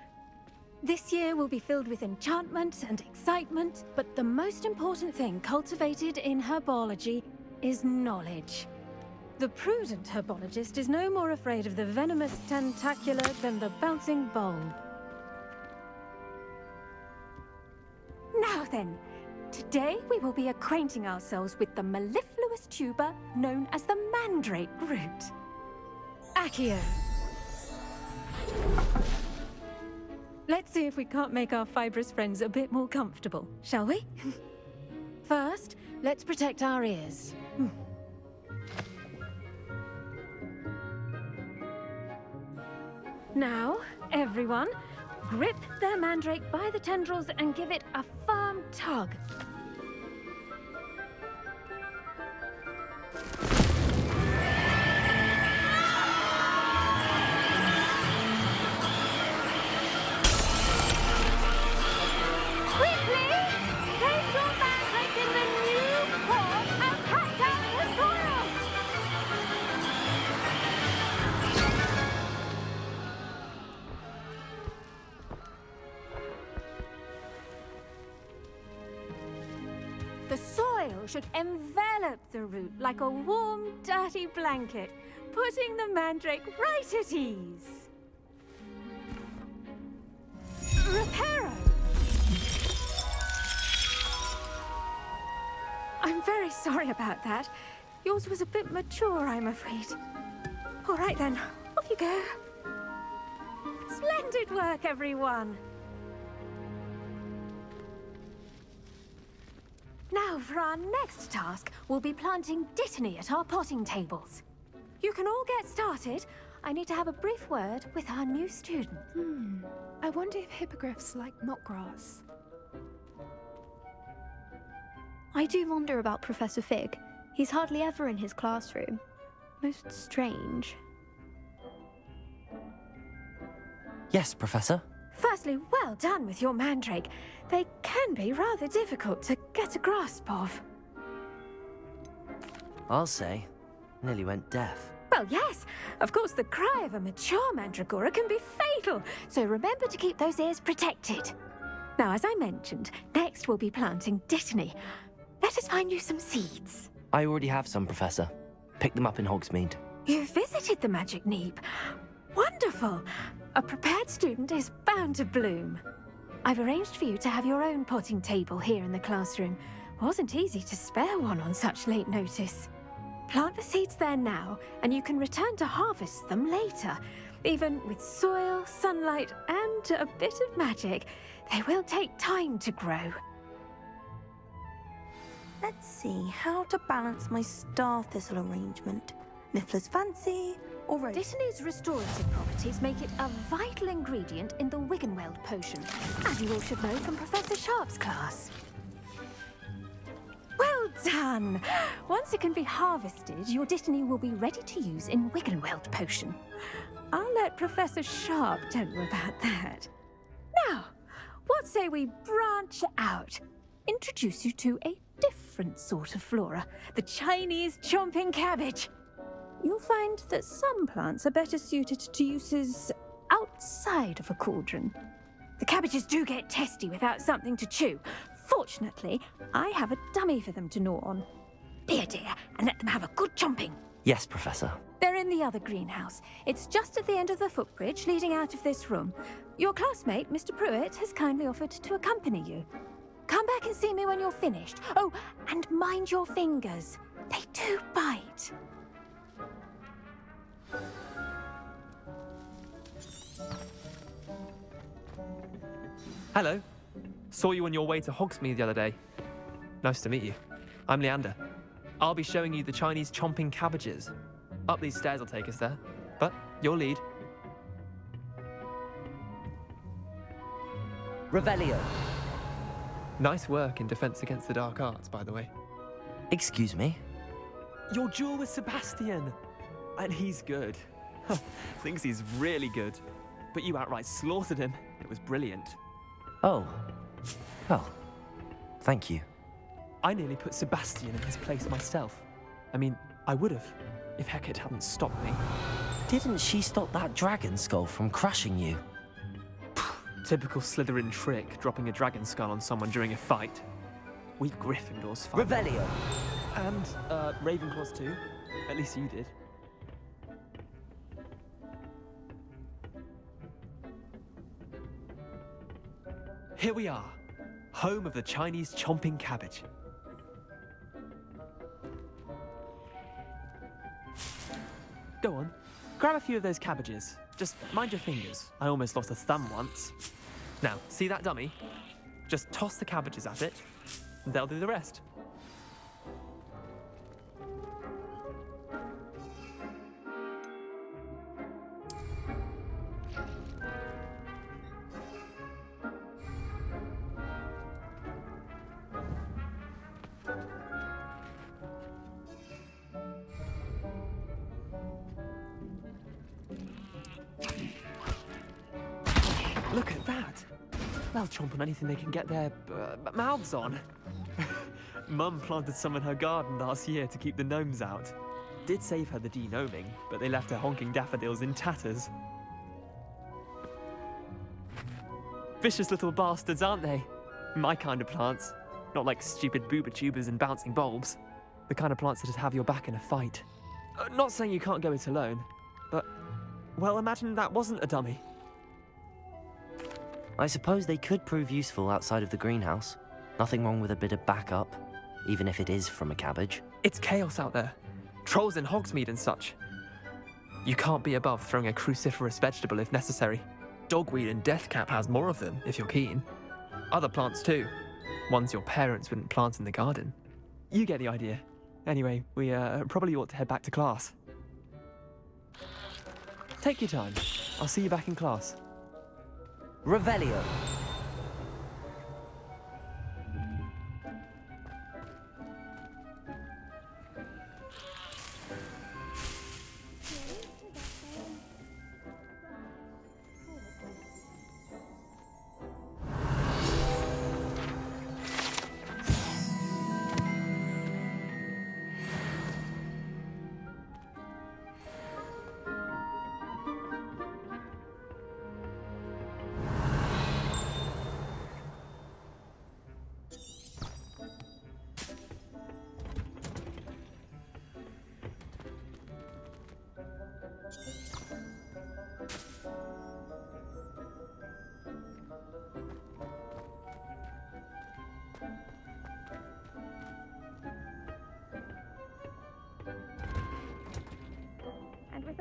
[SPEAKER 15] This year will be filled with enchantment and excitement, but the most important thing cultivated in herbology is knowledge. The prudent herbologist is no more afraid of the venomous tentacular than the bouncing bulb. Now then, today we will be acquainting ourselves with the mellifluous tuber known as the mandrake root. Accio. Let's see if we can't make our fibrous friends a bit more comfortable, shall we? First, let's protect our ears. Now, everyone, grip their mandrake by the tendrils and give it a firm tug. The soil should envelop the root like a warm, dirty blanket, putting the mandrake right at ease. Reparo! I'm very sorry about that. Yours was a bit mature, I'm afraid. All right then, off you go. Splendid work, everyone! Now, for our next task, we'll be planting Dittany at our potting tables. You can all get started. I need to have a brief word with our new student.
[SPEAKER 16] I wonder if hippogriffs like knotgrass.
[SPEAKER 15] I do wonder about Professor Fig.
[SPEAKER 11] He's hardly ever in his classroom. Most strange.
[SPEAKER 1] Yes, Professor?
[SPEAKER 15] Firstly, well done with your mandrake. They can be rather difficult to get a grasp of.
[SPEAKER 1] I'll say. Nearly went deaf.
[SPEAKER 15] Well, yes. Of course, the cry of a mature mandragora can be fatal, so remember to keep those ears protected. Now, as I mentioned, next we'll be planting dittany. Let us find you some seeds.
[SPEAKER 1] I already have some, Professor. Picked them up in Hogsmeade.
[SPEAKER 15] You visited the Magic Neep. Wonderful. A prepared student is bound to bloom. I've arranged for you to have your own potting table here in the classroom. Wasn't easy to spare one on such late notice. Plant the seeds there now, and you can return to harvest them later. Even with soil, sunlight, and a bit of magic, they will take time to grow.
[SPEAKER 14] Let's see how to balance my star thistle arrangement. Niffler's fancy or rose?
[SPEAKER 15] Dittany's restorative properties make it a vital ingredient in the Wiggenweld potion, as you all should know from Professor Sharp's class. Well done! Once it can be harvested, your Dittany will be ready to use in Wiggenweld potion. I'll let Professor Sharp tell you about that. Now, what say we branch out? Introduce you to a different sort of flora, the Chinese chomping cabbage. You'll find that some plants are better suited to uses outside of a cauldron. The cabbages do get testy without something to chew. Fortunately, I have a dummy for them to gnaw on. Be a dear and let them have a good chomping.
[SPEAKER 1] Yes, Professor.
[SPEAKER 15] They're in the other greenhouse. It's just at the end of the footbridge leading out of this room. Your classmate, Mr. Pruitt, has kindly offered to accompany you. Come back and see me when you're finished. Oh, and mind your fingers. They do bite.
[SPEAKER 2] Hello. Saw you on your way to Hogsmeade the other day. Nice to meet you. I'm Leander. I'll be showing you the Chinese chomping cabbages. Up these stairs will take us there. But your lead.
[SPEAKER 1] Revelio.
[SPEAKER 2] Nice work in Defense Against the Dark Arts, by the way.
[SPEAKER 1] Excuse me?
[SPEAKER 2] Your duel with Sebastian. And he's good. Thinks he's really good. But you outright slaughtered him. It was brilliant.
[SPEAKER 1] Oh. Well, thank you.
[SPEAKER 2] I nearly put Sebastian in his place myself. I mean, I would have, if Hecate hadn't stopped me.
[SPEAKER 1] Didn't she stop that dragon skull from crushing you?
[SPEAKER 2] Typical Slytherin trick, dropping a dragon skull on someone during a fight. We Gryffindors fight.
[SPEAKER 1] Revelio.
[SPEAKER 2] And, Ravenclaws too. At least you did. Here we are, home of the Chinese chomping cabbage. Go on, grab a few of those cabbages. Just mind your fingers. I almost lost a thumb once. Now, see that dummy? Just toss the cabbages at it, and they'll do the rest. Look at that! They'll chomp on anything they can get their mouths on. Mum planted some in her garden last year to keep the gnomes out. Did save her the de-gnoming, but they left her honking daffodils in tatters. Vicious little bastards, aren't they? My kind of plants. Not like stupid booba tubers and bouncing bulbs. The kind of plants that'd have your back in a fight. Not saying you can't go it alone, but, well, imagine that wasn't a dummy.
[SPEAKER 1] I suppose they could prove useful outside of the greenhouse. Nothing wrong with a bit of backup, even if it is from a cabbage.
[SPEAKER 2] It's chaos out there. Trolls in Hogsmeade and such. You can't be above throwing a cruciferous vegetable if necessary. Dogweed and deathcap has more of them, if you're keen. Other plants too. Ones your parents wouldn't plant in the garden. You get the idea. Anyway, we probably ought to head back to class. Take your time. I'll see you back in class.
[SPEAKER 1] Revelio.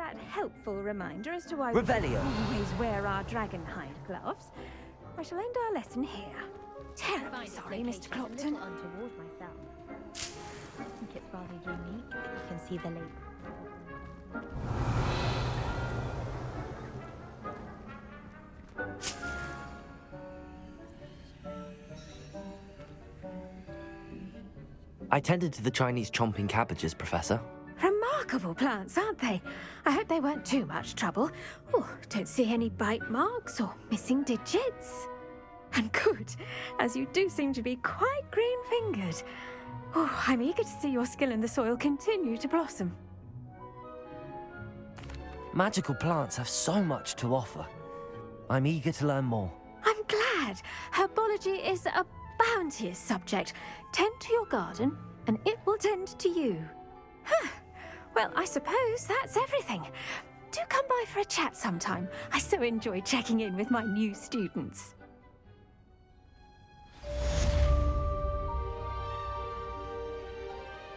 [SPEAKER 15] that helpful reminder as to why
[SPEAKER 1] Revelio.
[SPEAKER 15] we always wear our dragonhide gloves, I shall end our lesson here. Terribly sorry, Mr. Clopton.
[SPEAKER 11] Untoward myself. I think it's rather unique that you can see the lake.
[SPEAKER 1] I tended to the Chinese chomping cabbages, Professor.
[SPEAKER 15] Remarkable plants, aren't they? I hope they weren't too much trouble. Oh, don't see any bite marks or missing digits. And good, as you do seem to be quite green-fingered. Oh, I'm eager to see your skill in the soil continue to blossom.
[SPEAKER 1] Magical plants have so much to offer. I'm eager to learn more.
[SPEAKER 15] I'm glad. Herbology is a bounteous subject. Tend to your garden, and it will tend to you. Huh. Well, I suppose that's everything. Do come by for a chat sometime. I so enjoy checking in with my new students.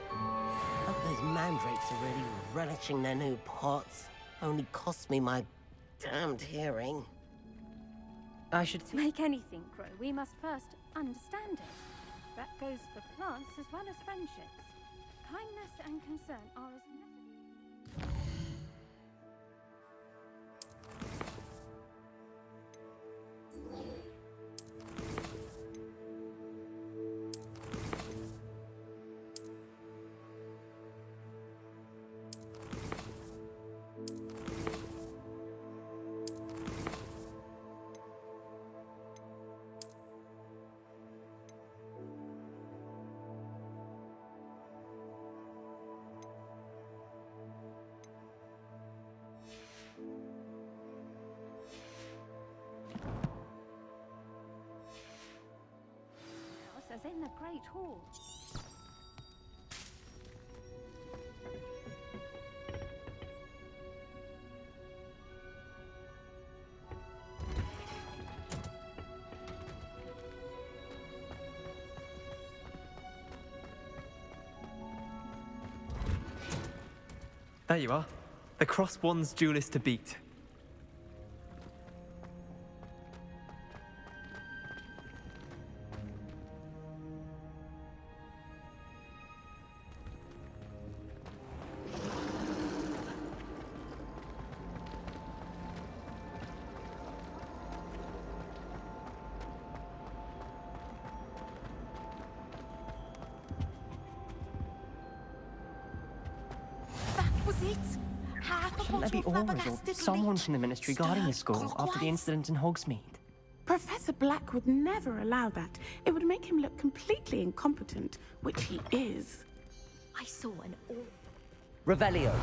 [SPEAKER 17] Hope those mandrakes are really relishing their new pots. Only cost me my damned hearing.
[SPEAKER 15] To make anything grow, we must first understand it. That goes for plants as well as friendships. Kindness and concern are as necessary. As in the Great Hall.
[SPEAKER 2] There you are. The Cross Wands duelist to beat.
[SPEAKER 18] Was it? Half a
[SPEAKER 12] Shouldn't there be
[SPEAKER 18] bottle of
[SPEAKER 12] auras or
[SPEAKER 18] flabbergasted
[SPEAKER 12] someone
[SPEAKER 18] leech?
[SPEAKER 12] from the Ministry guarding the school after the
[SPEAKER 18] clockwise.
[SPEAKER 12] incident in Hogsmeade?
[SPEAKER 3] Professor Black would never allow that. It would make him look completely incompetent, which he is.
[SPEAKER 11] I saw an
[SPEAKER 1] Revelio.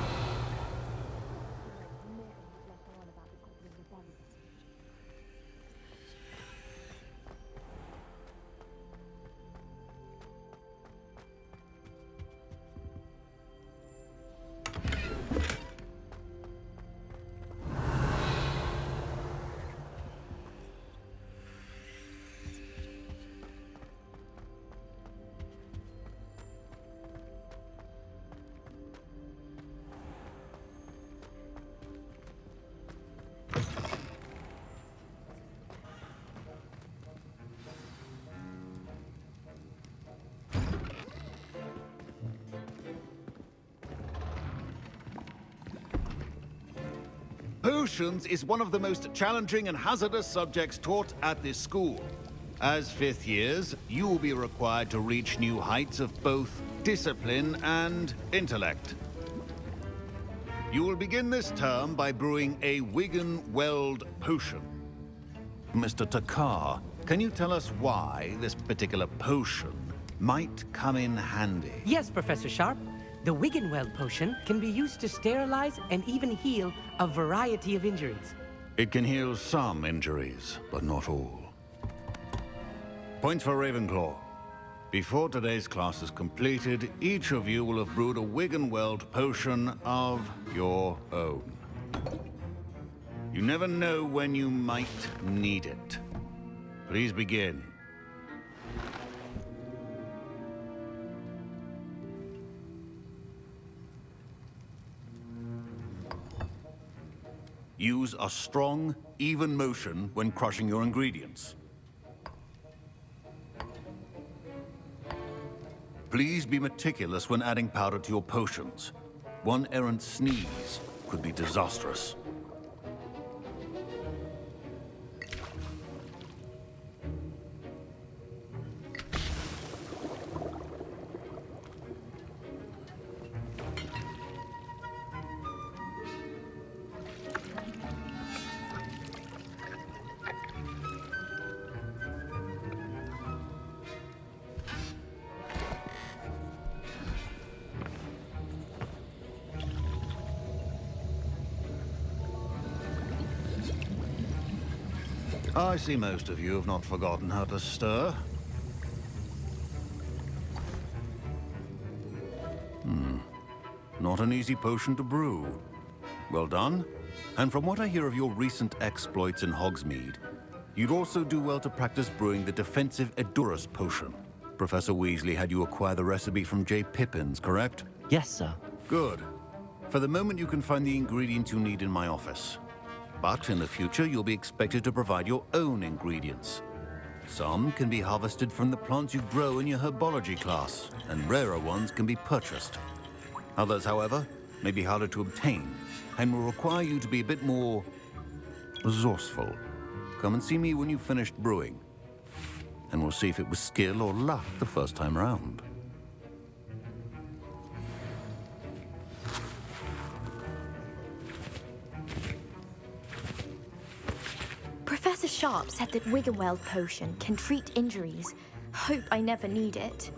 [SPEAKER 19] Potions is one of the most challenging and hazardous subjects taught at this school. As fifth years, you will be required to reach new heights of both discipline and intellect. You will begin this term by brewing a Wigan-Weld potion. Mr. Takar, can you tell us why this particular potion might come in handy?
[SPEAKER 20] Yes, Professor Sharp. The Wiggenweld potion can be used to sterilize and even heal a variety of injuries.
[SPEAKER 19] It can heal some injuries, but not all. Point for Ravenclaw. Before today's class is completed, each of you will have brewed a Wiggenweld potion of your own. You never know when you might need it. Please begin. Use a strong, even motion when crushing your ingredients. Please be meticulous when adding powder to your potions. One errant sneeze could be disastrous. I see most of you have not forgotten how to stir. Not an easy potion to brew. Well done. And from what I hear of your recent exploits in Hogsmeade, you'd also do well to practice brewing the defensive Edurus potion. Professor Weasley had you acquire the recipe from J. Pippins, correct?
[SPEAKER 1] Yes, sir.
[SPEAKER 19] Good. For the moment, you can find the ingredients you need in my office. But in the future, you'll be expected to provide your own ingredients. Some can be harvested from the plants you grow in your herbology class, and rarer ones can be purchased. Others, however, may be harder to obtain, and will require you to be a bit more resourceful. Come and see me when you've finished brewing, and we'll see if it was skill or luck the first time round.
[SPEAKER 11] Professor Sharp said that Wiggenweld potion can treat injuries. Hope I never need it.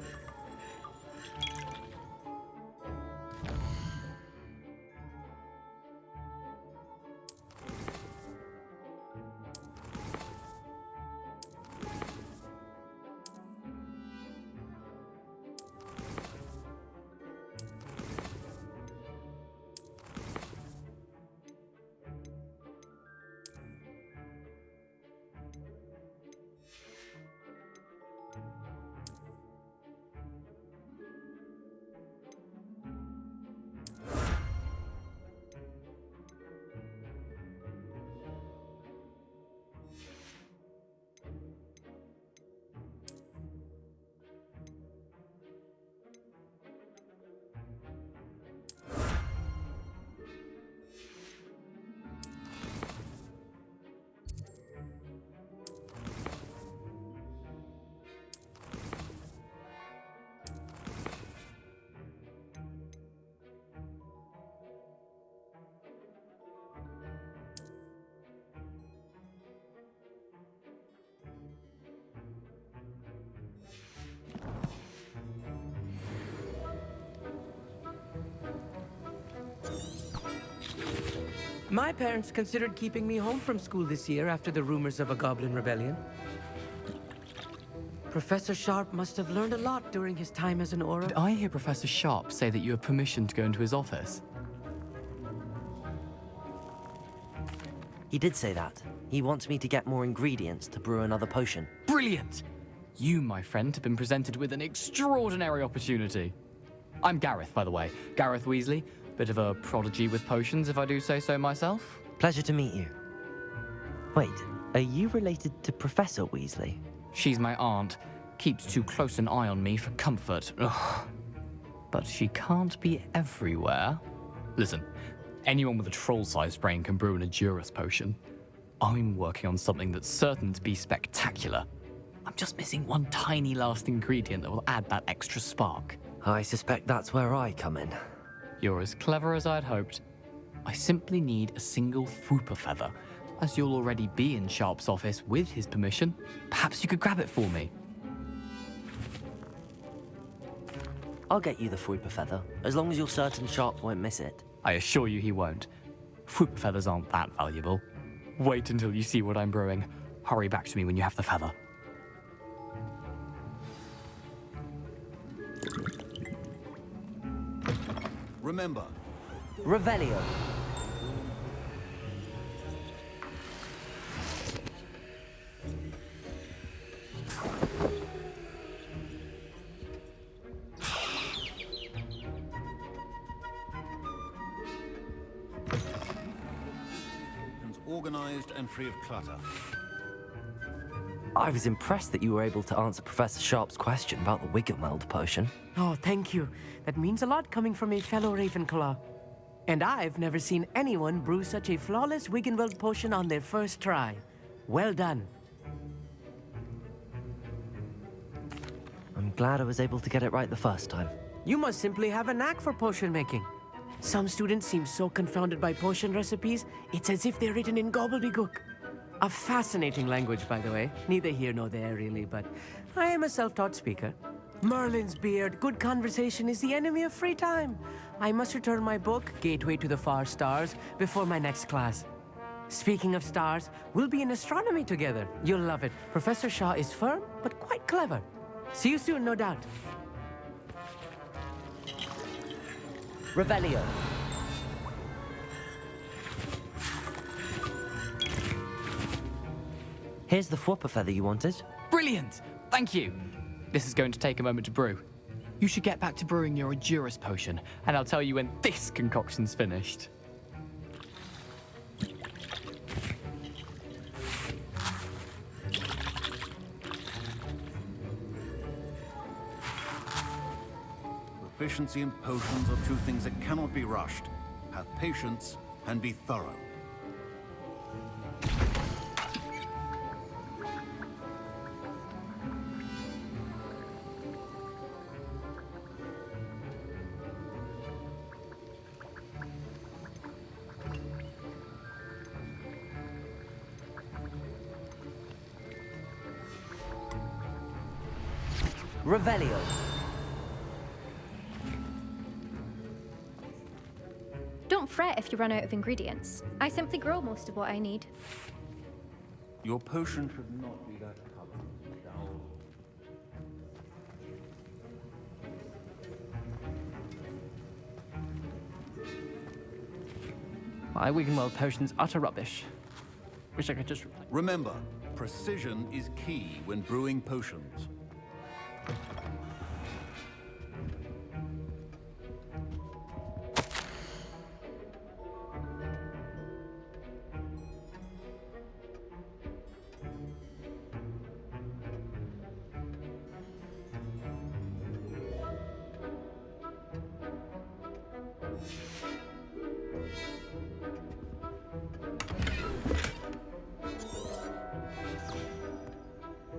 [SPEAKER 20] My parents considered keeping me home from school this year after the rumors of a goblin rebellion. Professor Sharp must have learned a lot during his time as an Auror.
[SPEAKER 21] Did I hear Professor Sharp say that you have permission to go into his office?
[SPEAKER 1] He did say that. He wants me to get more ingredients to brew another potion.
[SPEAKER 21] Brilliant! You, my friend, have been presented with an extraordinary opportunity. I'm Gareth, by the way. Gareth Weasley. Bit of a prodigy with potions, if I do say so myself.
[SPEAKER 1] Pleasure to meet you. Wait, are you related to Professor Weasley?
[SPEAKER 21] She's my aunt. Keeps too close an eye on me for comfort. Ugh. But she can't be everywhere. Listen, anyone with a troll-sized brain can brew an Edurus potion. I'm working on something that's certain to be spectacular. I'm just missing one tiny last ingredient that will add that extra spark.
[SPEAKER 1] I suspect that's where I come in.
[SPEAKER 21] You're as clever as I'd hoped. I simply need a single Fwooper feather. As you'll already be in Sharp's office with his permission, perhaps you could grab it for me.
[SPEAKER 1] I'll get you the Fwooper feather, as long as you're certain Sharp won't miss it.
[SPEAKER 21] I assure you he won't. Fwooper feathers aren't that valuable. Wait until you see what I'm brewing. Hurry back to me when you have the feather.
[SPEAKER 19] Remember,
[SPEAKER 1] Revelio.
[SPEAKER 19] organized and free of clutter.
[SPEAKER 1] I was impressed that you were able to answer Professor Sharp's question about the Wiggenweld potion.
[SPEAKER 20] Oh, thank you. That means a lot coming from a fellow Ravenclaw. And I've never seen anyone brew such a flawless Wiggenweld potion on their first try. Well done.
[SPEAKER 1] I'm glad I was able to get it right the first time.
[SPEAKER 20] You must simply have a knack for potion making. Some students seem so confounded by potion recipes, it's as if they're written in gobbledygook. A fascinating language, by the way. Neither here nor there, really, but I am a self-taught speaker. Merlin's beard, good conversation is the enemy of free time. I must return my book, Gateway to the Far Stars, before my next class. Speaking of stars, we'll be in astronomy together. You'll love it. Professor Shaw is firm, but quite clever. See you soon, no doubt.
[SPEAKER 1] Revelio. Here's the Fwooper feather you wanted.
[SPEAKER 21] Brilliant! Thank you! This is going to take a moment to brew. You should get back to brewing your Edurus potion, and I'll tell you when this concoction's finished.
[SPEAKER 19] Proficiency in potions are two things that cannot be rushed. Have patience and be thorough.
[SPEAKER 1] Revelio.
[SPEAKER 11] Don't fret if you run out of ingredients. I simply grow most of what I need.
[SPEAKER 19] Your potion should not be that colour.
[SPEAKER 2] My Wiggenweld potion's utter rubbish. Wish I could just...
[SPEAKER 19] Remember, precision is key when brewing potions.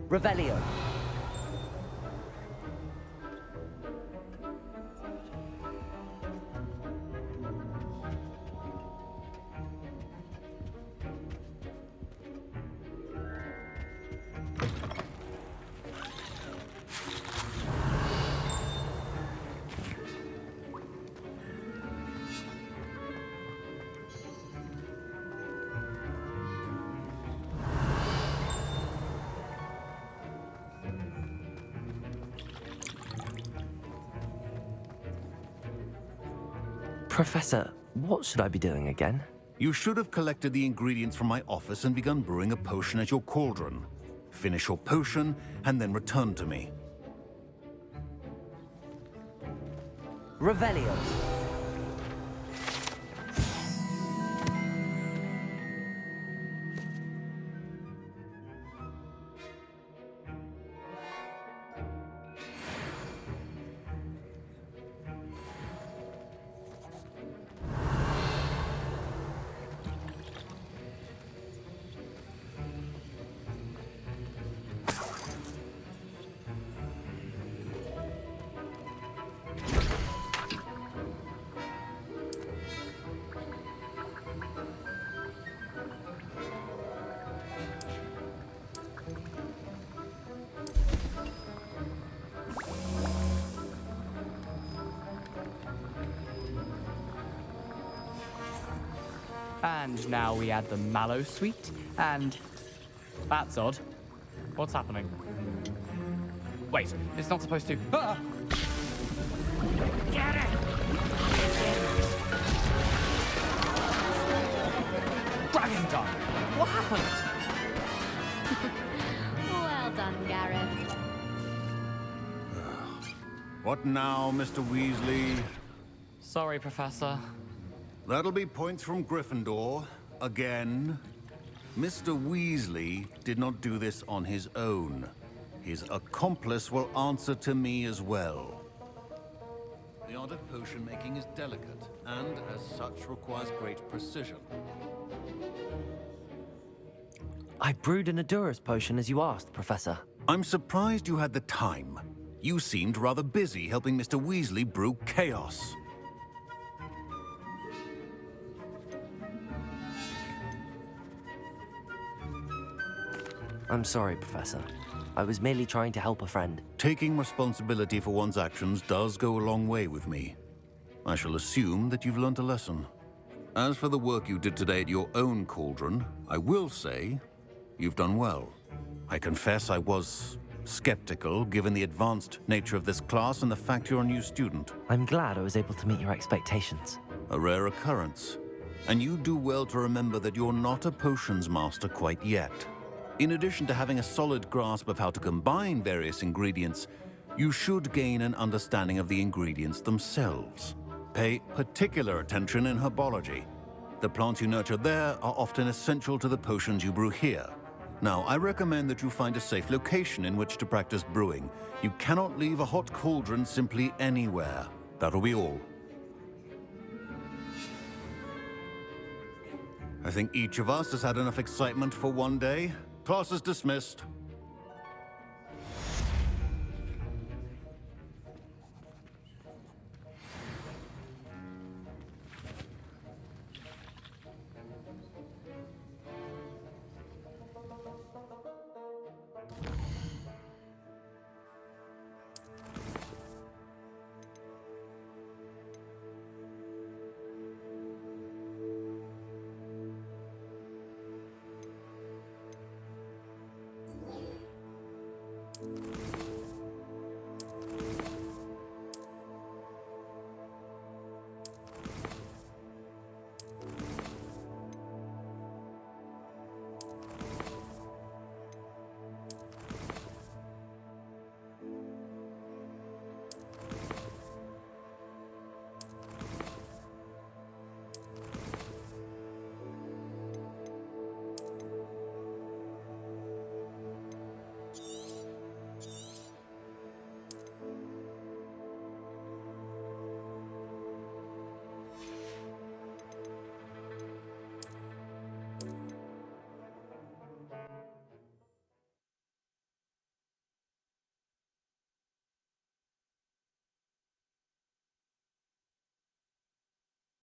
[SPEAKER 1] Revelio. Professor, what should I be doing again?
[SPEAKER 19] You should have collected the ingredients from my office and begun brewing a potion at your cauldron. Finish your potion, and then return to me.
[SPEAKER 1] Revelio.
[SPEAKER 21] And now we add the mallow sweet, and... That's odd. What's happening? Wait, it's not supposed to... Ah!
[SPEAKER 13] Get it!
[SPEAKER 21] Dragon Dog! What happened?
[SPEAKER 11] Well done, Gareth.
[SPEAKER 19] What now, Mr. Weasley?
[SPEAKER 21] Sorry, Professor.
[SPEAKER 19] That'll be points from Gryffindor. Again. Mr. Weasley did not do this on his own. His accomplice will answer to me as well. The art of potion making is delicate, and as such requires great precision.
[SPEAKER 1] I brewed an Adurus potion as you asked, Professor.
[SPEAKER 19] I'm surprised you had the time. You seemed rather busy helping Mr. Weasley brew chaos.
[SPEAKER 1] I'm sorry, Professor. I was merely trying to help a friend.
[SPEAKER 19] Taking responsibility for one's actions does go a long way with me. I shall assume that you've learnt a lesson. As for the work you did today at your own cauldron, I will say you've done well. I confess I was skeptical, given the advanced nature of this class and the fact you're a new student.
[SPEAKER 1] I'm glad I was able to meet your expectations.
[SPEAKER 19] A rare occurrence. And you do well to remember that you're not a potions master quite yet. In addition to having a solid grasp of how to combine various ingredients, you should gain an understanding of the ingredients themselves. Pay particular attention in herbology. The plants you nurture there are often essential to the potions you brew here. Now, I recommend that you find a safe location in which to practice brewing. You cannot leave a hot cauldron simply anywhere. That'll be all. I think each of us has had enough excitement for one day. Class is dismissed.